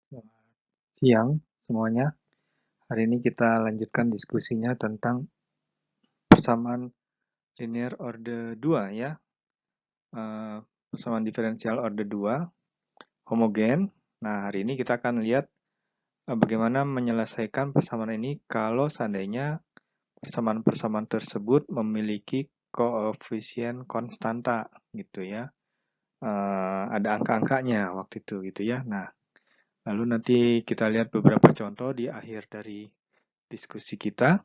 Selamat siang semuanya. Hari ini kita lanjutkan diskusinya tentang persamaan linear order 2 ya. Persamaan diferensial order 2 homogen. Nah, hari ini kita akan lihat bagaimana menyelesaikan persamaan ini kalau seandainya persamaan-persamaan tersebut memiliki koefisien konstanta gitu ya. Ada angka-angkanya waktu itu gitu ya. Nah, lalu nanti kita lihat beberapa contoh di akhir dari diskusi kita.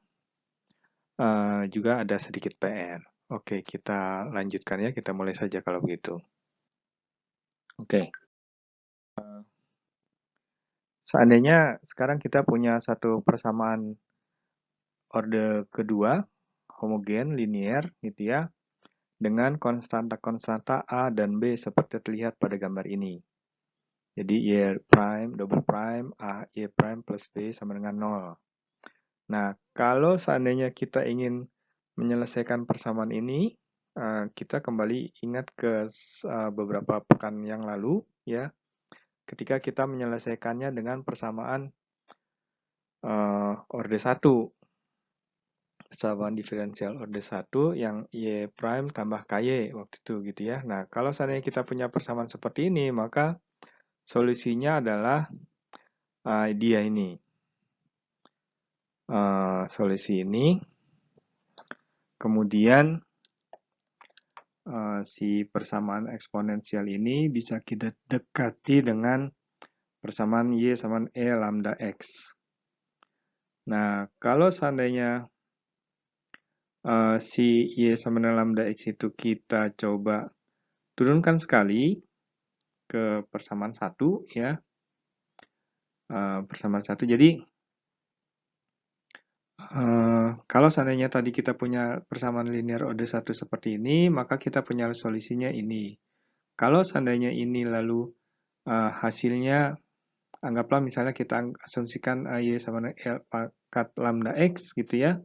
Juga ada sedikit PR. Oke, kita lanjutkan ya. Kita mulai saja kalau begitu. Oke, seandainya sekarang kita punya satu persamaan orde kedua, homogen, linear, gitu ya, dengan konstanta-konstanta A dan B seperti terlihat pada gambar ini. Jadi Y prime, double prime, A, Y prime plus B sama dengan 0. Nah, kalau seandainya kita ingin menyelesaikan persamaan ini, kita kembali ingat ke beberapa pekan yang lalu, ya, ketika kita menyelesaikannya dengan persamaan orde 1. Persamaan diferensial orde 1 yang Y prime tambah KY waktu itu gitu ya. Nah, kalau seandainya kita punya persamaan seperti ini, maka solusinya adalah dia ini. Solusi ini. Kemudian si persamaan eksponensial ini bisa kita dekati dengan persamaan Y sama E lambda X. Nah, kalau seandainya si Y sama dengan lambda X itu kita coba turunkan sekali ke persamaan 1 ya. Persamaan 1. Jadi kalau seandainya tadi kita punya persamaan linear order 1 seperti ini, maka kita punya solusinya ini. Kalau seandainya ini lalu hasilnya, anggaplah misalnya kita asumsikan Y sama dengan L pangkat lambda X gitu ya.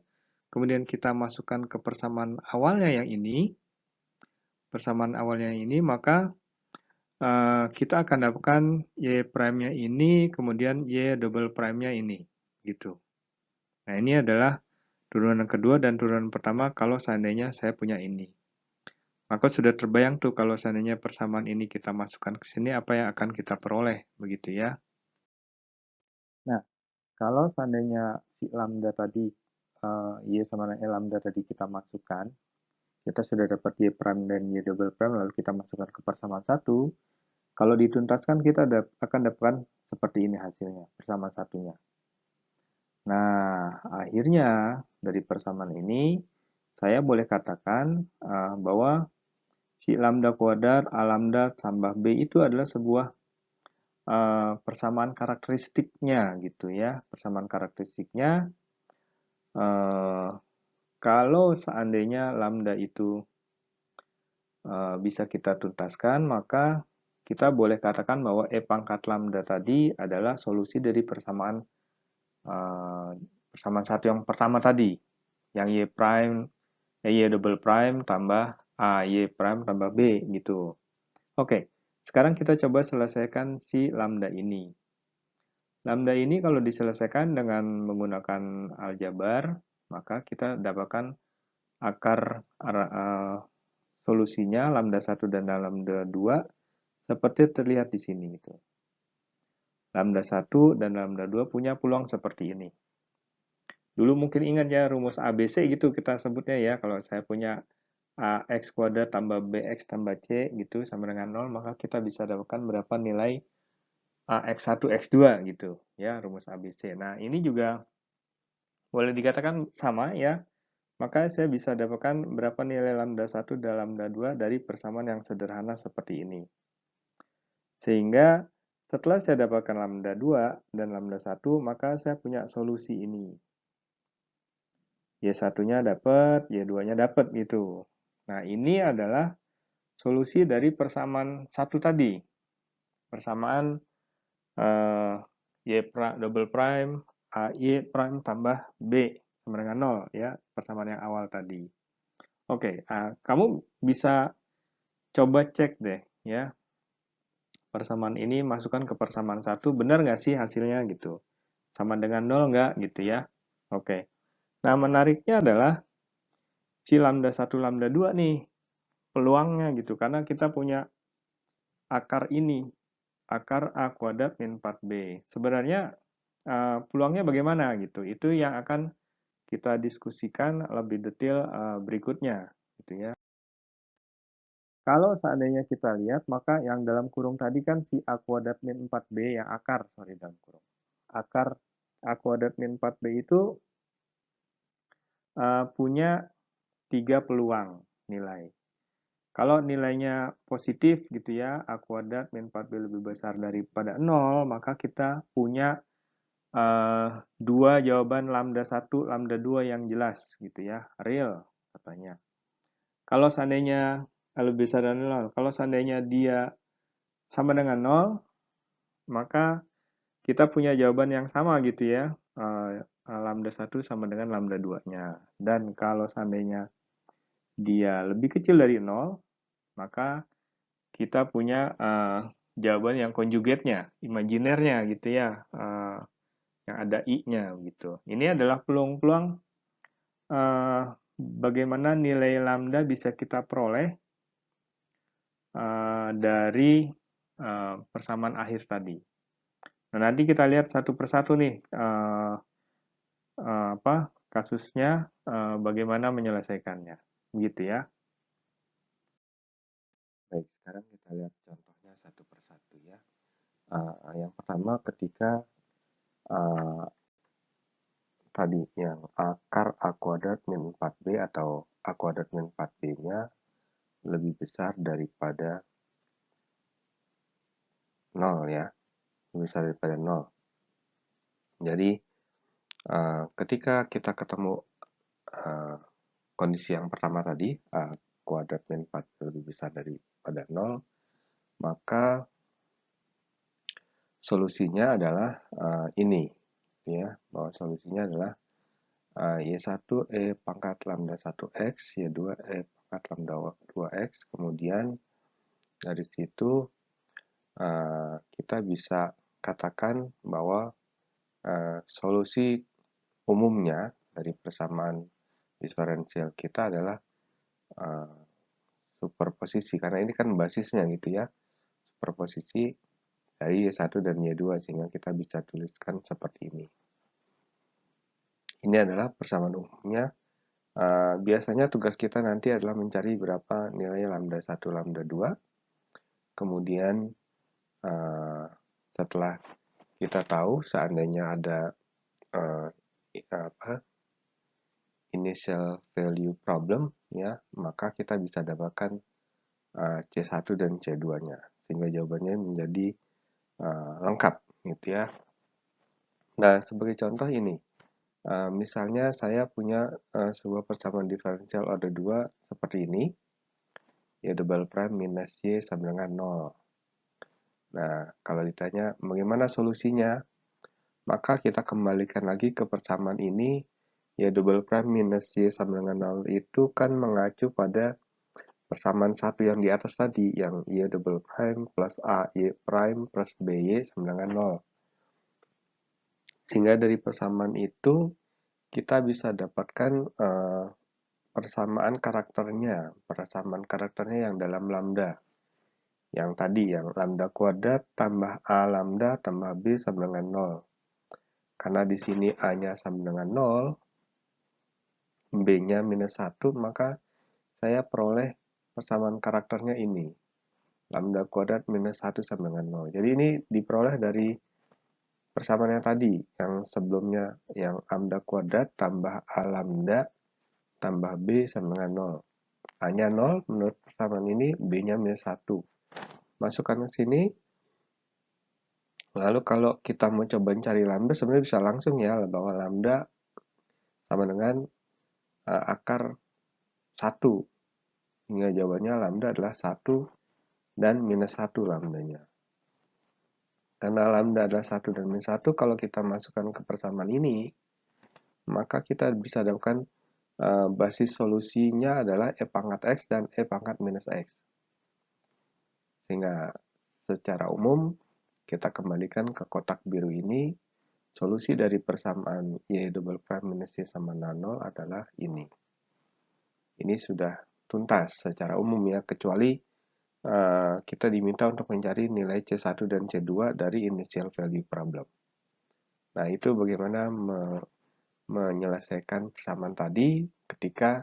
Kemudian kita masukkan ke persamaan awalnya yang ini, maka kita akan dapatkan Y prime-nya ini, kemudian Y double prime-nya ini, gitu. Nah, ini adalah turunan kedua dan turunan pertama kalau seandainya saya punya ini. Maka sudah terbayang tuh kalau seandainya persamaan ini kita masukkan ke sini, apa yang akan kita peroleh, begitu ya. Nah, kalau seandainya si lambda tadi, Y sama dengan E lambda tadi kita masukkan, kita sudah dapat Y prime dan Y double prime, lalu kita masukkan ke persamaan 1, kalau dituntaskan kita akan dapatkan seperti ini hasilnya, persamaan satunya. Nah, akhirnya dari persamaan ini, saya boleh katakan bahwa si lambda kuadrat A lambda tambah B itu adalah sebuah persamaan karakteristiknya gitu ya. Persamaan karakteristiknya kalau seandainya lambda itu bisa kita tuntaskan, maka kita boleh katakan bahwa E pangkat lambda tadi adalah solusi dari persamaan persamaan satu yang pertama tadi, yang Y prime, Y double prime tambah A, Y prime tambah B gitu. Oke, sekarang kita coba selesaikan si lambda ini. Lambda ini kalau diselesaikan dengan menggunakan aljabar, maka kita dapatkan akar solusinya lambda 1 dan lambda 2 seperti terlihat di sini gitu. Lambda 1 dan lambda 2 punya peluang seperti ini. Dulu mungkin ingat ya rumus ABC gitu kita sebutnya ya. Kalau saya punya AX kuadrat tambah BX tambah C gitu sama dengan 0, maka kita bisa dapatkan berapa nilai AX1, X2 gitu ya, rumus ABC. Nah, ini juga boleh dikatakan sama ya. Maka saya bisa dapatkan berapa nilai lambda 1 dan lambda 2 dari persamaan yang sederhana seperti ini. Sehingga setelah saya dapatkan lambda 2 dan lambda 1, maka saya punya solusi ini. Y1-nya dapat, Y2-nya dapat gitu. Nah, ini adalah solusi dari persamaan 1 tadi. Persamaan Y double prime, Y prime tambah B sama dengan 0 ya, persamaan yang awal tadi. Oke, kamu bisa coba cek deh ya. persamaan ini masukkan ke persamaan 1, benar nggak sih hasilnya gitu? Sama dengan 0 nggak gitu ya? Oke. Nah, menariknya adalah si lambda 1, lambda 2 nih, peluangnya gitu, karena kita punya akar ini, akar A kuadrat min 4B. Sebenarnya peluangnya bagaimana gitu? Itu yang akan kita diskusikan lebih detail berikutnya gitu ya. Kalau seandainya kita lihat, maka yang dalam kurung tadi kan si A kuadrat min 4B yang akar, sorry dalam kurung. Akar A kuadrat min 4B itu punya 3 peluang nilai. Kalau nilainya positif gitu ya, A kuadrat min 4B lebih besar daripada 0, maka kita punya dua jawaban lambda 1, lambda 2 yang jelas gitu ya, real katanya. Kalau seandainya lebih besar dari 0, kalau seandainya dia sama dengan 0, maka kita punya jawaban yang sama gitu ya, lambda 1 sama dengan lambda 2-nya. Dan kalau seandainya dia lebih kecil dari 0, maka kita punya jawaban yang konjugatnya, imajinernya gitu ya, yang ada i-nya gitu. Ini adalah peluang-peluang bagaimana nilai lambda bisa kita peroleh dari persamaan akhir tadi. Nah, nanti kita lihat satu persatu nih kasusnya, bagaimana menyelesaikannya, gitu ya. Baik, sekarang kita lihat contohnya satu persatu ya. Yang pertama ketika tadi yang akar A kuadrat min 4B atau A kuadrat min 4B-nya lebih besar daripada 0 ya, lebih besar daripada 0. Jadi ketika kita ketemu kondisi yang pertama tadi, A kuadrat min 4 lebih besar daripada 0, maka solusinya adalah ini, ya, bahwa solusinya adalah Y1 E pangkat lambda 1X, Y2 E pangkat lambda 2X, kemudian dari situ kita bisa katakan bahwa solusi umumnya dari persamaan diferensial kita adalah superposisi, karena ini kan basisnya gitu ya, superposisi dari Y1 dan Y2, sehingga kita bisa tuliskan seperti ini. Ini adalah persamaan umumnya. Biasanya tugas kita nanti adalah mencari berapa nilai lambda 1, lambda 2. Kemudian setelah kita tahu seandainya ada initial value problem ya, maka kita bisa dapatkan C1 dan C2-nya, sehingga jawabannya menjadi lengkap gitu ya. Nah, sebagai contoh ini, misalnya saya punya sebuah persamaan diferensial order 2 seperti ini, Y double prime minus Y sama dengan 0. Nah, kalau ditanya bagaimana solusinya, maka kita kembalikan lagi ke persamaan ini, Y double prime minus Y sama dengan 0 itu kan mengacu pada persamaan satu yang di atas tadi, yang Y double prime plus A Y prime plus BY sama dengan 0. Sehingga dari persamaan itu kita bisa dapatkan persamaan karakternya yang dalam lambda. Yang tadi, yang lambda kuadrat tambah A lambda tambah B sama dengan 0. Karena di sini A-nya sama dengan 0, B-nya minus 1, maka saya peroleh persamaan karakternya ini. Lambda kuadrat minus 1 sama dengan 0. Jadi ini diperoleh dari persamaan yang tadi, yang sebelumnya yang lambda kuadrat tambah A lambda tambah B sama dengan 0. A-nya 0 menurut persamaan ini, B-nya minus 1. Masukkan ke sini. Lalu kalau kita mau coba cari lambda, sebenarnya bisa langsung ya, bahwa lambda sama dengan akar 1. Hingga jawabannya lambda adalah 1 dan minus 1 lambdanya. Karena lambda adalah 1 dan minus 1, kalau kita masukkan ke persamaan ini, maka kita bisa dapatkan basis solusinya adalah E pangkat X dan E pangkat minus X. Sehingga secara umum, kita kembalikan ke kotak biru ini. Solusi dari persamaan Y double prime minus Y sama 0 adalah ini. Ini sudah tuntas secara umum ya, kecuali kita diminta untuk mencari nilai C1 dan C2 dari initial value problem. Nah, itu bagaimana menyelesaikan persamaan tadi ketika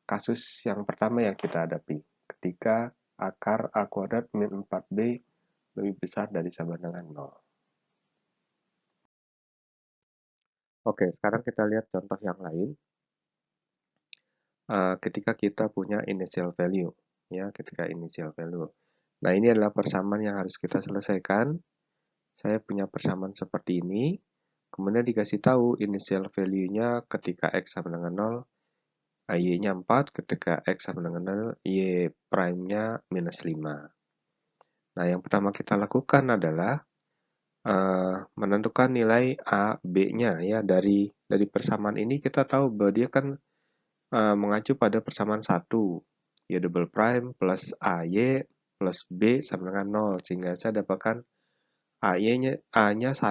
kasus yang pertama yang kita hadapi. Ketika akar A kuadrat min 4B lebih besar dari sama dengan 0. Oke, sekarang kita lihat contoh yang lain. Ketika kita punya initial value. Ya, ketika initial value. Nah, ini adalah persamaan yang harus kita selesaikan. Saya punya persamaan seperti ini. Kemudian dikasih tahu initial value-nya ketika X sama dengan 0, Y-nya 4, ketika X sama dengan 0, Y prime-nya minus 5. Nah, yang pertama kita lakukan adalah menentukan nilai A, B-nya ya. Dari persamaan ini kita tahu bahwa dia kan mengacu pada persamaan 1. Y double prime plus AY plus B sama dengan 0. Sehingga saya dapatkan A-nya 1,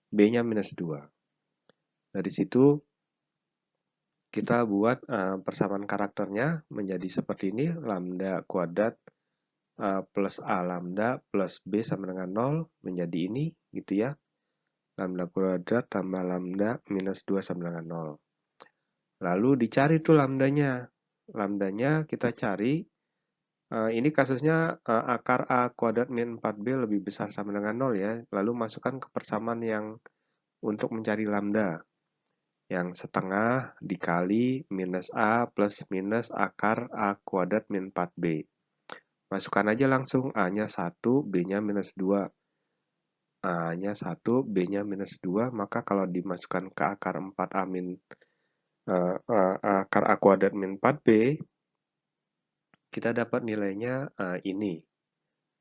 B-nya minus 2. Dari situ kita buat persamaan karakternya menjadi seperti ini. Lambda kuadrat plus A lambda plus B sama dengan 0 menjadi ini gitu ya. Lambda kuadrat tambah lambda minus 2 sama dengan 0. Lalu dicari tuh lambdanya. Lambdanya kita cari. Ini kasusnya akar A kuadrat min 4B lebih besar sama dengan 0 ya. Lalu masukkan ke persamaan yang untuk mencari lambda. Yang setengah dikali minus A plus minus akar A kuadrat min 4B. Masukkan aja langsung A-nya 1, B-nya minus 2. A-nya 1, B-nya minus 2. Maka kalau dimasukkan ke akar 4A min akar A kuadrat min 4B, kita dapat nilainya ini.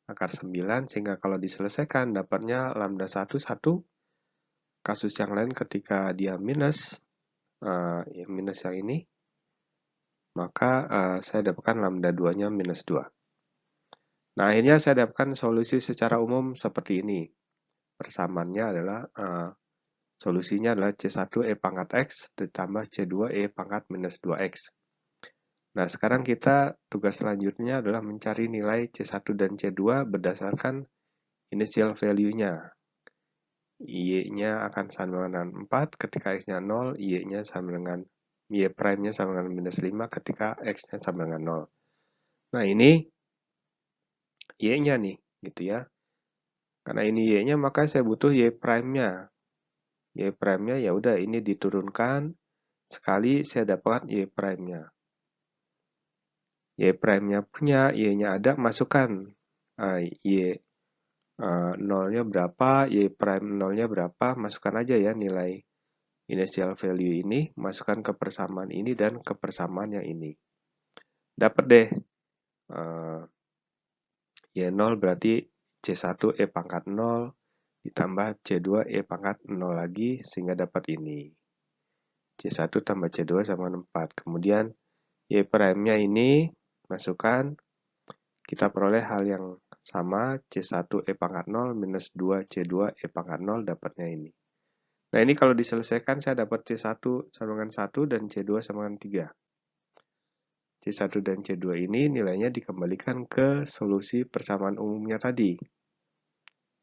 Akar 9, sehingga kalau diselesaikan dapatnya lambda 1, 1. Kasus yang lain ketika dia minus yang ini, maka saya dapatkan lambda 2-nya minus 2. Nah, akhirnya saya dapatkan solusi secara umum seperti ini. Persamaannya adalah solusinya adalah C1 E pangkat X ditambah C2 E pangkat minus 2X. Nah, sekarang tugas selanjutnya adalah mencari nilai C1 dan C2 berdasarkan initial value-nya. Y-nya akan sama dengan 4 ketika X-nya 0, Y-nya sama dengan Y prime-nya sama dengan minus 5 ketika X-nya sama dengan 0. Nah, ini Y-nya nih, gitu ya. Karena ini Y-nya, maka saya butuh Y prime-nya. Y prime-nya ya udah ini diturunkan sekali saya dapat Y prime-nya. Y prime-nya punya, Y-nya ada, masukkan Y 0-nya berapa, Y prime 0-nya berapa, masukkan aja ya nilai initial value ini, masukkan ke persamaan ini dan ke persamaan yang ini. Dapat deh Y0 berarti C1 E pangkat 0 ditambah C2 E pangkat 0 lagi sehingga dapat ini. C1 tambah C2 sama 4. Kemudian Y prime-nya ini masukkan, kita peroleh hal yang sama, C1 E pangkat 0 minus 2 C2 E pangkat 0 dapatnya ini. Nah, ini kalau diselesaikan saya dapat C1 sama dengan 1 dan C2 sama dengan 3. C1 dan C2 ini nilainya dikembalikan ke solusi persamaan umumnya tadi.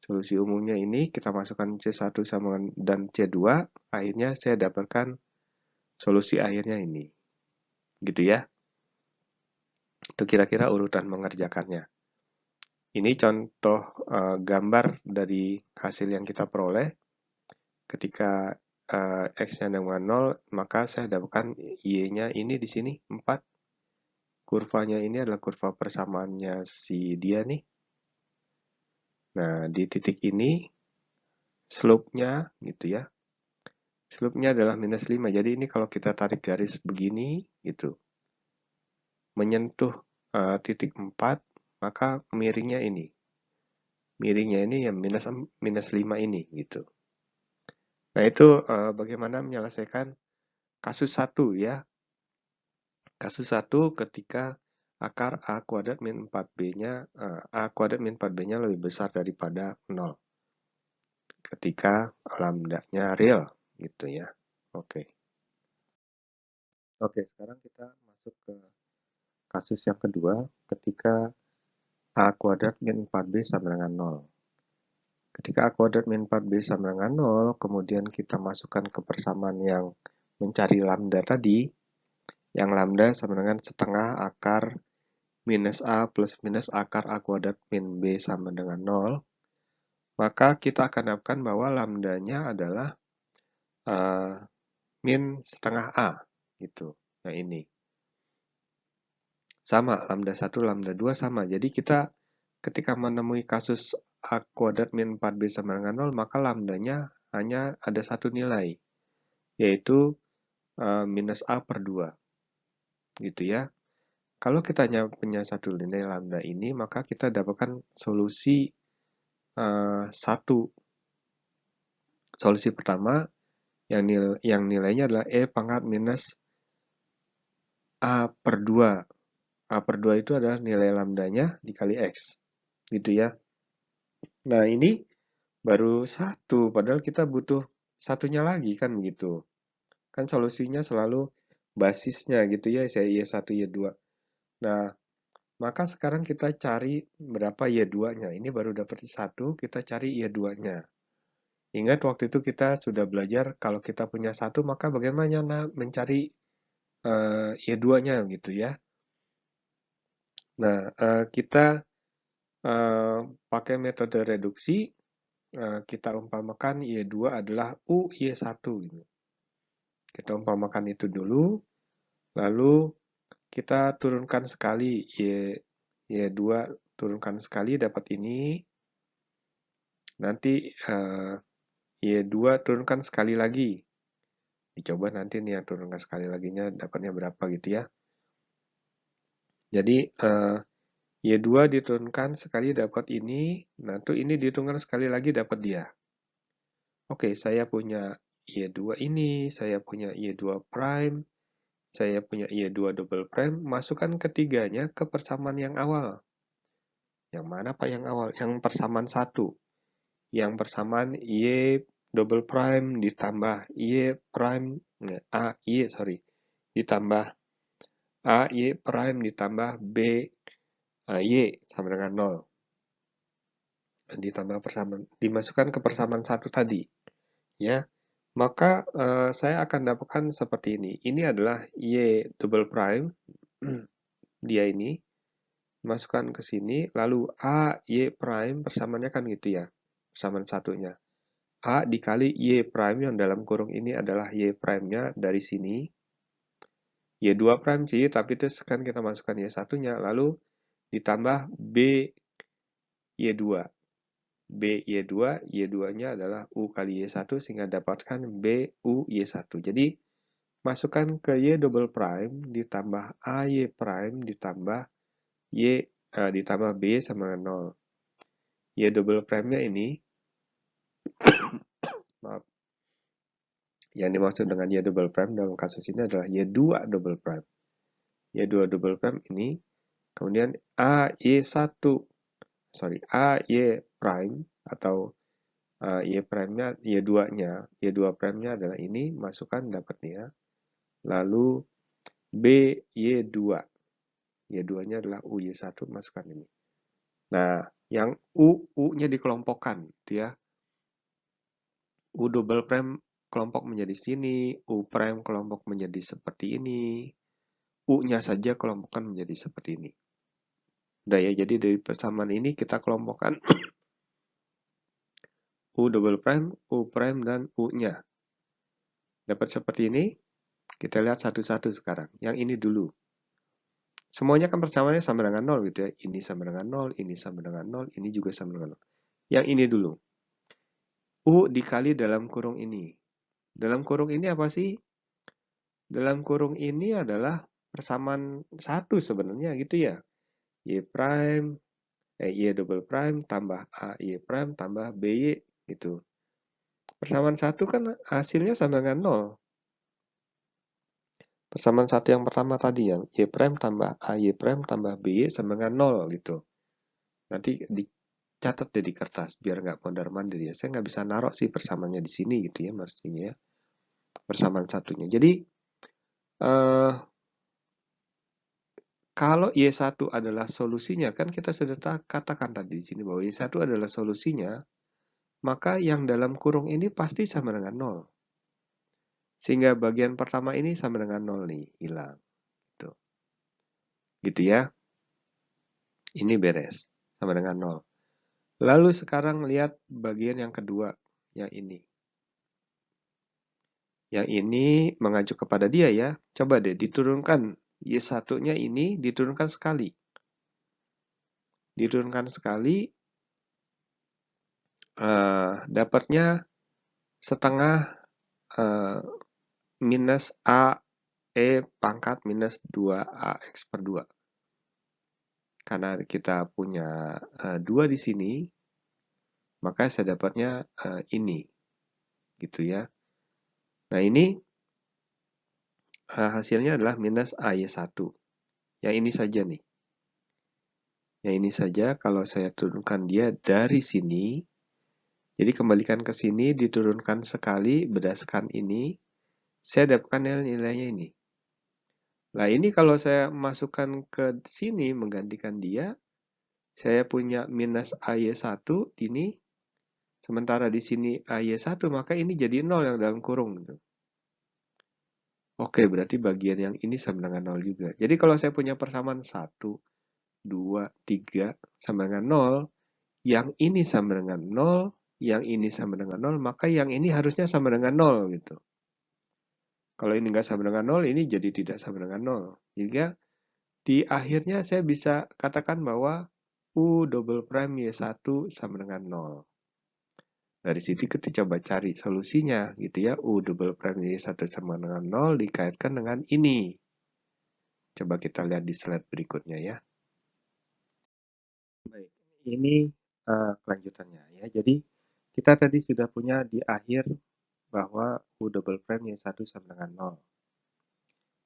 Solusi umumnya ini kita masukkan C1 sama dan C2, akhirnya saya dapatkan solusi akhirnya ini. Gitu ya. Itu kira-kira urutan mengerjakannya. Ini contoh gambar dari hasil yang kita peroleh. Ketika X-nya dengan 0, maka saya dapatkan Y-nya ini di sini 4. Kurvanya ini adalah kurva persamaannya si dia nih. Nah, di titik ini slope-nya gitu ya. Slope-nya adalah minus 5. Jadi ini kalau kita tarik garis begini gitu. Menyentuh titik 4, maka miringnya ini. Miringnya ini yang minus 5 ini gitu. Nah, itu bagaimana menyelesaikan kasus 1 ya. Kasus 1 ketika akar A kuadrat min 4B-nya, A kuadrat min 4B-nya lebih besar daripada 0. Ketika lambda-nya real, gitu ya. Oke. Oke, sekarang kita masuk ke kasus yang kedua, ketika A kuadrat min 4B sama dengan 0. Ketika A kuadrat min 4B sama dengan 0, kemudian kita masukkan ke persamaan yang mencari lambda tadi, yang lambda sama dengan setengah akar minus A plus minus akar A kuadrat min B sama dengan 0, maka kita akan dapatkan bahwa lambdanya adalah min setengah A, gitu. Nah ini. Sama, lambda 1, lambda 2 sama. Jadi kita ketika menemui kasus A kuadrat min 4B sama dengan 0, maka lambdanya hanya ada satu nilai, yaitu minus A per 2. Gitu ya. Kalau kita punya satu nilai lambda ini, maka kita dapatkan solusi satu. Solusi pertama, yang nilainya adalah E pangkat minus A per 2. A per 2 itu adalah nilai lambdanya dikali X. Gitu ya. Nah, ini baru satu, padahal kita butuh satunya lagi, kan begitu. Kan solusinya selalu basisnya gitu ya, saya Y1, Y2. Nah, maka sekarang kita cari berapa Y2-nya. Ini baru dapat satu, kita cari Y2-nya. Ingat waktu itu kita sudah belajar kalau kita punya satu, maka bagaimana mencari Y2-nya gitu ya. Nah, kita pakai metode reduksi, kita umpamakan Y2 adalah U Y1. Gitu. Kita umpamakan itu dulu, lalu kita turunkan sekali, Y2 turunkan sekali dapat ini, nanti Y2 turunkan sekali lagi. Dicoba nanti nih yang turunkan sekali laginya dapatnya berapa gitu ya. Jadi Y2 diturunkan sekali dapat ini, nah tuh ini diturunkan sekali lagi dapat dia. Oke, saya punya Y2 ini, saya punya Y2 prime, saya punya Y2 double prime, masukkan ketiganya ke persamaan yang awal. Yang mana Pak yang awal? Yang persamaan 1. Yang persamaan Y double prime ditambah Y prime, ditambah A Y prime ditambah B Y sama dengan 0. Ditambah persamaan, dimasukkan ke persamaan 1 tadi. Ya, maka saya akan dapatkan seperti ini. Ini adalah Y double prime, dia ini, masukkan ke sini, lalu A Y prime persamaannya kan gitu ya, persamaan satunya. A dikali Y prime yang dalam kurung ini adalah Y prime-nya dari sini. Y2 prime sih, tapi terus kan kita masukkan Y1-nya, lalu ditambah B Y2. B Y2, Y2-nya adalah U kali Y1 sehingga dapatkan B U Y1. Jadi masukkan ke Y double prime ditambah A Y prime ditambah ditambah B sama dengan 0. Y double prime-nya ini maaf. Yang dimaksud dengan Y double prime dalam kasus ini adalah Y2 double prime. Y2 double prime ini kemudian A Y prime atau Y prime-nya, Y2-nya, Y2 prime-nya adalah ini, masukkan dapatnya. Lalu B Y2. Y2-nya adalah U Y1, masukkan ini. Nah, yang U-nya dikelompokkan, gitu ya. U double prime kelompok menjadi sini, U prime kelompok menjadi seperti ini, U-nya saja kelompokkan menjadi seperti ini. Udah ya, jadi dari persamaan ini kita kelompokkan U double prime, U prime, dan U-nya. Dapat seperti ini, kita lihat satu-satu sekarang. Yang ini dulu. Semuanya kan persamaannya sama dengan 0 gitu ya. Ini sama dengan 0, ini sama dengan 0, ini juga sama dengan 0. Yang ini dulu. U dikali dalam kurung ini. Dalam kurung ini apa sih? Dalam kurung ini adalah persamaan 1 sebenarnya gitu ya. Y prime, Y double prime tambah A Y prime tambah BY gitu. Persamaan 1 kan hasilnya sama dengan 0. Persamaan satu yang pertama tadi yang Y' tambah AY' tambah BY sama dengan 0 gitu. Nanti dicatat deh di kertas biar nggak mondar-mandir ya. Saya nggak bisa naruh sih persamaannya di sini gitu ya mestinya ya. Persamaan satunya. Jadi kalau Y1 adalah solusinya, kan kita sudah katakan tadi di sini bahwa Y1 adalah solusinya, maka yang dalam kurung ini pasti sama dengan 0. Sehingga bagian pertama ini sama dengan 0 nih, hilang. Gitu, gitu ya. Ini beres, sama dengan 0. Lalu sekarang lihat bagian yang kedua, yang ini. Yang ini mengacu kepada dia ya. Coba deh diturunkan Y1-nya ini diturunkan sekali. Diturunkan sekali, dapatnya setengah minus A E pangkat minus 2AX per 2. Karena kita punya 2 di sini, maka saya dapatnya ini. Gitu ya. Nah ini hasilnya adalah minus AY1. Yang ini saja nih. Yang ini saja kalau saya turunkan dia dari sini, jadi kembalikan ke sini, diturunkan sekali berdasarkan ini, saya dapatkan nilainya ini. Nah ini kalau saya masukkan ke sini menggantikan dia, saya punya minus AY1 ini, sementara di sini AY1, maka ini jadi 0 yang dalam kurung. Oke, berarti bagian yang ini sama dengan 0 juga. Jadi kalau saya punya persamaan 1, 2, 3 sama dengan 0, yang ini sama dengan 0, yang ini sama dengan 0, maka yang ini harusnya sama dengan 0 gitu. Kalau ini nggak sama dengan 0, ini jadi tidak sama dengan 0. Jika di akhirnya saya bisa katakan bahwa U double prime Y1 sama dengan 0. Dari situ kita coba cari solusinya gitu ya. U double prime Y1 sama dengan 0 dikaitkan dengan ini. Coba kita lihat di slide berikutnya ya. Baik, ini kelanjutannya ya. Jadi kita tadi sudah punya di akhir bahwa U double prime Y1 sama dengan 0.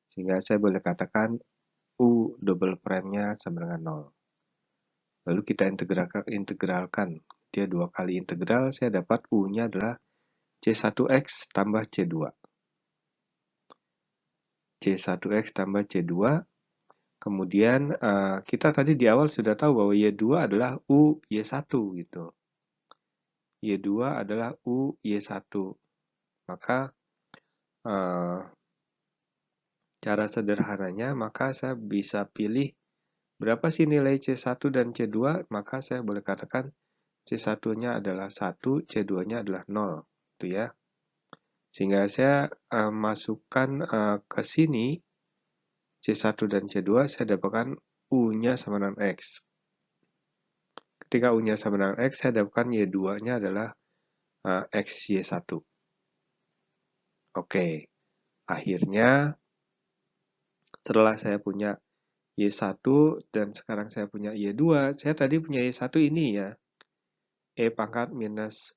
Sehingga saya boleh katakan U double prime-nya sama dengan 0. Lalu kita integralkan. Dia 2 kali integral, saya dapat U-nya adalah C1X tambah C2. C1X tambah C2. Kemudian kita tadi di awal sudah tahu bahwa Y2 adalah U Y1 gitu. Y2 adalah U Y1. Maka cara sederhananya, maka saya bisa pilih berapa sih nilai C1 dan C2, maka saya boleh katakan C1-nya adalah 1, C2-nya adalah 0. Gitu ya. Sehingga saya masukkan ke sini, C1 dan C2, saya dapatkan U-nya sama dengan X. Ketika U-nya sama dengan X, saya dapatkan Y2-nya adalah XY1. Oke, akhirnya setelah saya punya Y1 dan sekarang saya punya Y2, saya tadi punya Y1 ini ya, E pangkat minus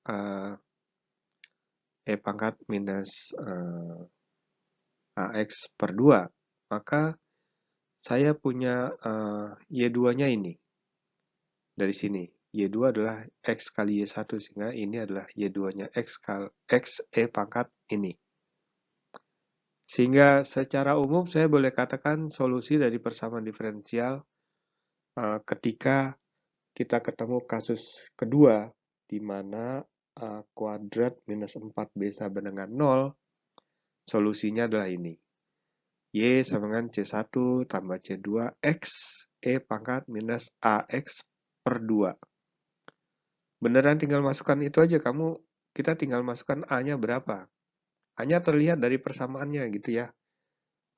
AX per 2. Maka saya punya Y2-nya ini. Dari sini. Y2 adalah X kali Y1, sehingga ini adalah Y2-nya X E pangkat ini. Sehingga secara umum saya boleh katakan solusi dari persamaan diferensial ketika kita ketemu kasus kedua, di mana kuadrat minus 4B sama dengan 0, solusinya adalah ini. Y sama dengan C1 tambah C2 X E pangkat minus AX per 2. Beneran tinggal masukkan itu aja, kita tinggal masukkan A-nya berapa. A-nya terlihat dari persamaannya gitu ya.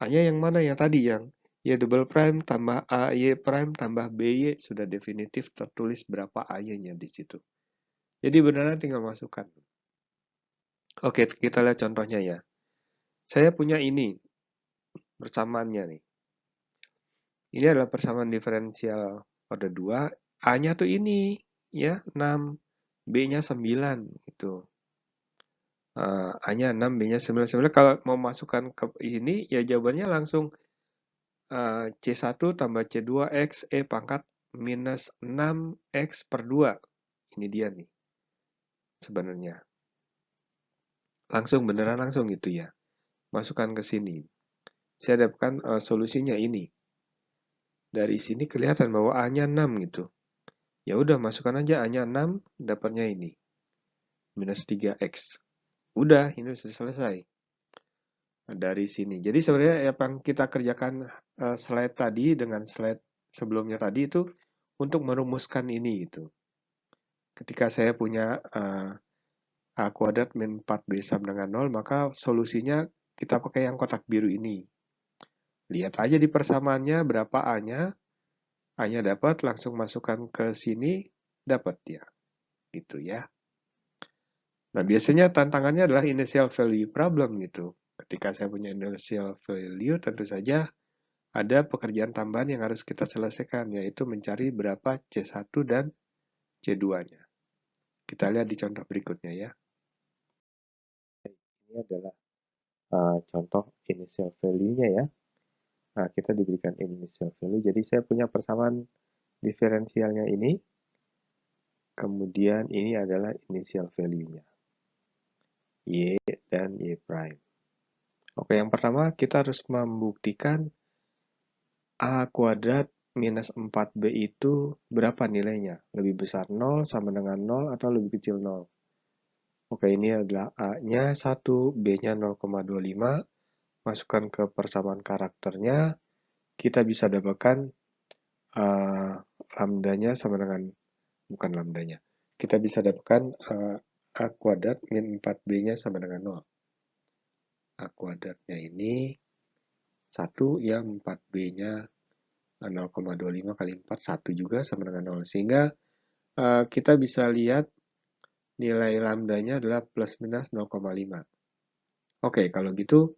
A-nya yang mana yang tadi, yang Y double prime tambah AY prime tambah BY, sudah definitif tertulis berapa A-nya di situ. Jadi beneran tinggal masukkan. Oke, kita lihat contohnya ya. Saya punya ini, persamaannya nih. Ini adalah persamaan diferensial pada 2. A-nya tuh ini, ya, 6. B-nya 9, gitu. A-nya 6, B-nya 9. Sebenarnya kalau mau masukkan ke ini, ya jawabannya langsung C1 tambah C2 X E pangkat minus 6X per 2. Ini dia nih, sebenarnya. Beneran langsung gitu ya. Masukkan ke sini. Saya dapatkan solusinya ini. Dari sini kelihatan bahwa A-nya 6 gitu. Ya udah, masukkan aja A-nya 6, dapatnya ini. Minus 3X. Udah, ini sudah selesai. Dari sini. Jadi sebenarnya apa yang kita kerjakan slide tadi dengan slide sebelumnya tadi itu untuk merumuskan ini gitu. Ketika saya punya A kuadrat min 4B sama dengan 0, maka solusinya kita pakai yang kotak biru ini. Lihat aja di persamaannya berapa A-nya. A-nya dapat, langsung masukkan ke sini, dapat ya. Gitu ya. Nah, biasanya tantangannya adalah initial value problem gitu. Ketika saya punya initial value, tentu saja ada pekerjaan tambahan yang harus kita selesaikan, yaitu mencari berapa C1 dan C2-nya. Kita lihat di contoh berikutnya ya. Ini adalah contoh initial value-nya ya. Nah, kita diberikan initial value, jadi saya punya persamaan diferensialnya ini, kemudian ini adalah initial value-nya. Y dan Y prime. Oke, yang pertama kita harus membuktikan A kuadrat minus 4B itu berapa nilainya? Lebih besar 0, sama dengan 0, atau lebih kecil 0? Oke, ini adalah A-nya 1, B-nya 0,25. Masukkan ke persamaan karakternya, kita bisa dapatkan lambdanya sama dengan, bukan lambdanya, kita bisa dapatkan A kuadrat min 4B-nya sama dengan 0. A kuadratnya ini 1, ya 4B-nya 0,25 kali 4, 1 juga sama dengan 0. Sehingga kita bisa lihat nilai lambdanya adalah plus minus 0,5. Oke, kalau gitu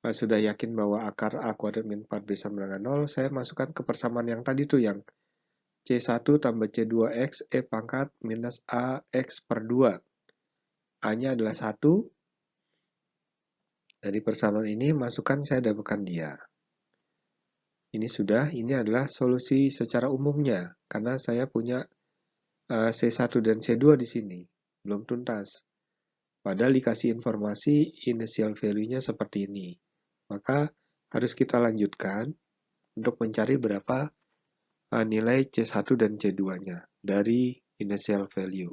sudah yakin bahwa akar A kuadrat min 4B sama dengan 0, saya masukkan ke persamaan yang tadi tuh, yang C1 tambah C2X E pangkat minus AX per 2. A-nya adalah 1. Dari persamaan ini, masukkan, saya dapatkan dia. Ini sudah, ini adalah solusi secara umumnya, karena saya punya C1 dan C2 di sini, belum tuntas. Padahal dikasih informasi initial value-nya seperti ini. Maka harus kita lanjutkan untuk mencari berapa nilai C1 dan C2-nya dari initial value.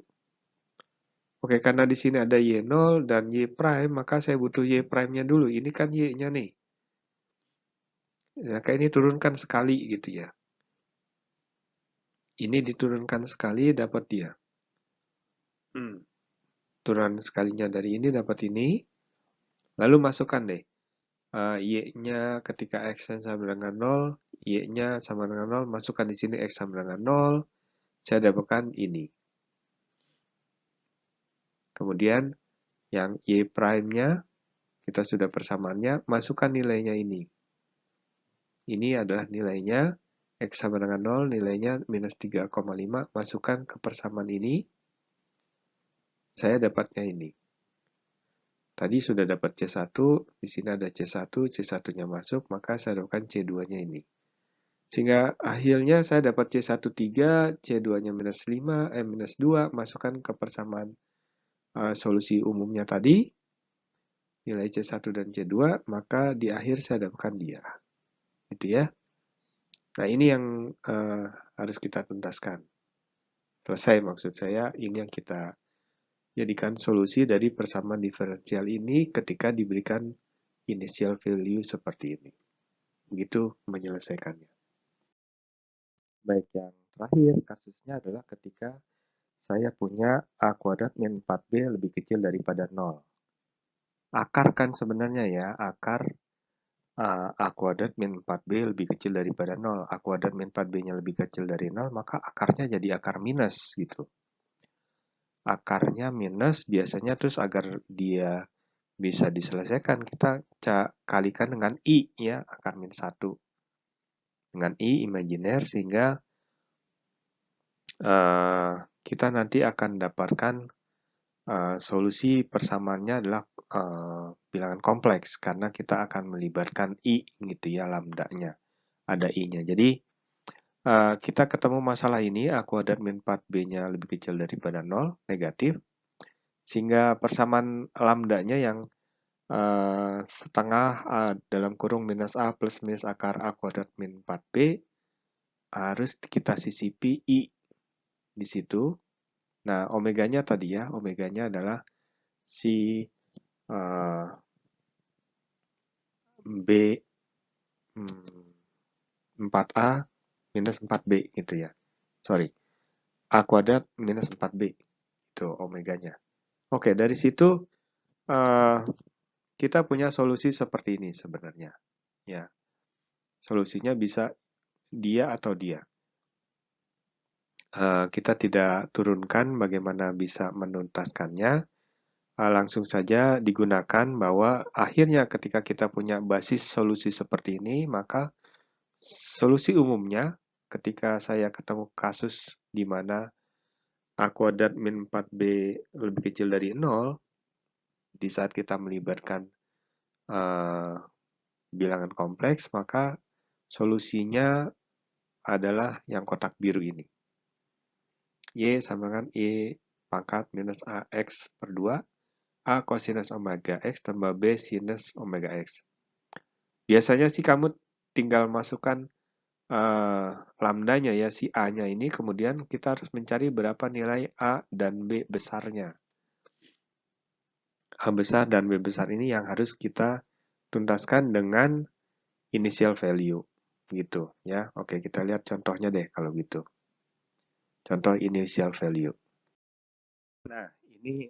Oke, karena di sini ada Y0 dan Y prime, maka saya butuh Y prime-nya dulu. Ini kan Y-nya nih. Nah, kayak ini turunkan sekali gitu ya. Ini diturunkan sekali, dapat dia. Turun sekalinya dari ini, dapat ini. Lalu masukkan deh. Y-nya ketika X sama dengan 0, Y-nya sama dengan 0, masukkan di sini X sama dengan 0. Saya dapatkan ini. Kemudian yang Y prime-nya, kita sudah persamaannya, masukkan nilainya ini. Ini adalah nilainya, X sama dengan 0, nilainya minus 3,5, masukkan ke persamaan ini, saya dapatnya ini. Tadi sudah dapat C1, di sini ada C1, C1-nya masuk, maka saya dapatkan C2-nya ini. Sehingga akhirnya saya dapat C1 3, C2-nya minus 5, minus 2, masukkan ke persamaan solusi umumnya tadi, nilai C1 dan C2, maka di akhir saya dapatkan dia. Gitu ya. Nah, ini yang harus kita tuntaskan. Selesai maksud saya, ini yang kita jadikan solusi dari persamaan diferensial ini ketika diberikan initial value seperti ini. Begitu menyelesaikannya. Baik, yang terakhir kasusnya adalah ketika saya punya A kuadrat min 4B lebih kecil daripada 0. Akar kan sebenarnya ya, akar A kuadrat min 4B lebih kecil daripada 0. A kuadrat min 4B-nya lebih kecil dari 0, maka akarnya jadi akar minus gitu. Akarnya minus biasanya, terus agar dia bisa diselesaikan, kita kalikan dengan I ya, akar min 1. Dengan I imajiner, sehingga kita nanti akan dapatkan solusi persamaannya adalah bilangan kompleks karena kita akan melibatkan I gitu ya, lambdanya. Ada I-nya. Jadi kita ketemu masalah ini, A kuadrat min 4B-nya lebih kecil daripada 0, negatif. Sehingga persamaan lambdanya yang setengah A dalam kurung minus A plus minus akar A kuadrat min 4B harus kita sisipi I di situ. Nah, omeganya tadi ya, omeganya adalah si B 4A minus 4B gitu ya. Sorry, A kuadrat minus 4B. Itu omeganya. Oke, dari situ kita punya solusi seperti ini sebenarnya. Ya, solusinya bisa dia atau dia. Kita tidak turunkan bagaimana bisa menuntaskannya. Langsung saja digunakan bahwa akhirnya ketika kita punya basis solusi seperti ini, maka solusi umumnya ketika saya ketemu kasus di mana A kuadrat min 4B lebih kecil dari 0, di saat kita melibatkan bilangan kompleks, maka solusinya adalah yang kotak biru ini. Y sama dengan Y pangkat minus AX per 2, A cosinus omega X tambah B sinus omega X. Biasanya sih kamu tinggal masukkan lambdanya ya, si A-nya ini, kemudian kita harus mencari berapa nilai A dan B besarnya. A besar dan B besar ini yang harus kita tuntaskan dengan initial value gitu ya. Oke, kita lihat contohnya deh kalau gitu. Contoh initial value. Nah, ini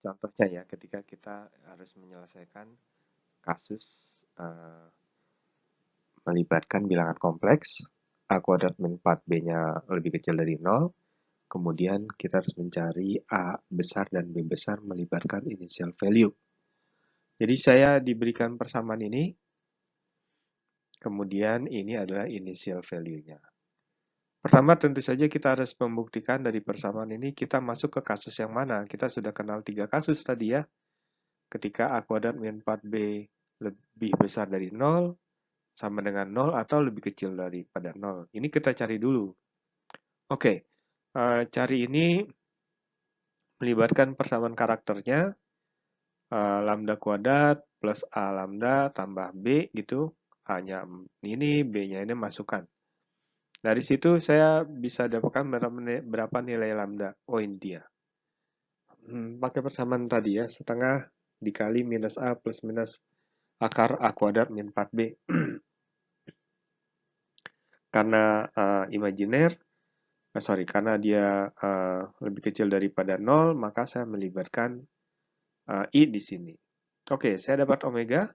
contohnya ya ketika kita harus menyelesaikan kasus melibatkan bilangan kompleks A kuadrat min 4B-nya lebih kecil dari 0. Kemudian kita harus mencari A besar dan B besar melibatkan initial value. Jadi saya diberikan persamaan ini, kemudian ini adalah initial value-nya. Pertama tentu saja kita harus membuktikan dari persamaan ini kita masuk ke kasus yang mana. Kita sudah kenal 3 kasus tadi ya. Ketika A kuadrat min 4B lebih besar dari 0, sama dengan 0 atau lebih kecil daripada 0. Ini kita cari dulu. Oke, cari ini melibatkan persamaan karakternya, lambda kuadrat plus A lambda tambah B gitu. A-nya ini, B-nya ini masukkan. Dari situ saya bisa dapatkan berapa nilai lambda. Oh, ini dia. Pakai persamaan tadi ya, setengah dikali minus A plus minus akar A kuadrat min 4B. Karena imajiner, karena dia lebih kecil daripada 0, maka saya melibatkan I di sini. Oke, saya dapat omega,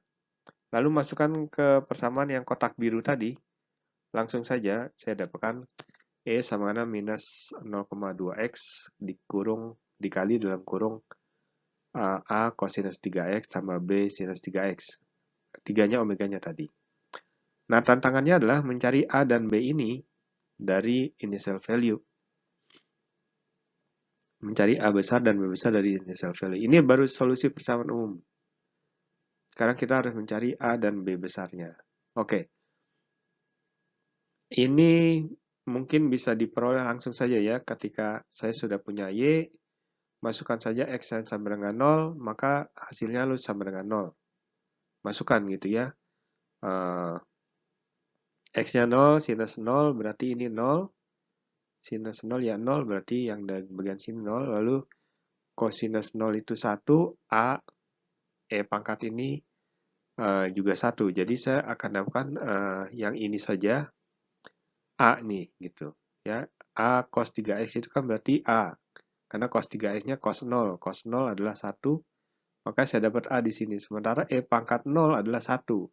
lalu masukkan ke persamaan yang kotak biru tadi. Langsung saja saya dapatkan E sama dengan minus 0,2x dikali dalam kurung A cosinus 3x tambah B sinus 3x. Tiganya omeganya tadi. Nah, tantangannya adalah mencari A dan B ini dari initial value. Mencari A besar dan B besar dari initial value. Ini baru solusi persamaan umum. Sekarang kita harus mencari A dan B besarnya. Oke. Ini mungkin bisa diperoleh langsung saja ya. Ketika saya sudah punya Y, masukkan saja X yang sama dengan 0, maka hasilnya lu sama dengan 0. Masukkan gitu ya. X-nya 0, sinus 0, berarti ini 0. Sinus 0 ya 0, berarti yang dari bagian sini 0. Lalu cosinus 0 itu 1, A, E pangkat ini juga 1. Jadi saya akan dapatkan yang ini saja, A nih, gitu. Ya, A cos 3X itu kan berarti A. Karena cos 3X-nya cos 0. Cos 0 adalah 1, maka saya dapat A di sini. Sementara E pangkat 0 adalah 1.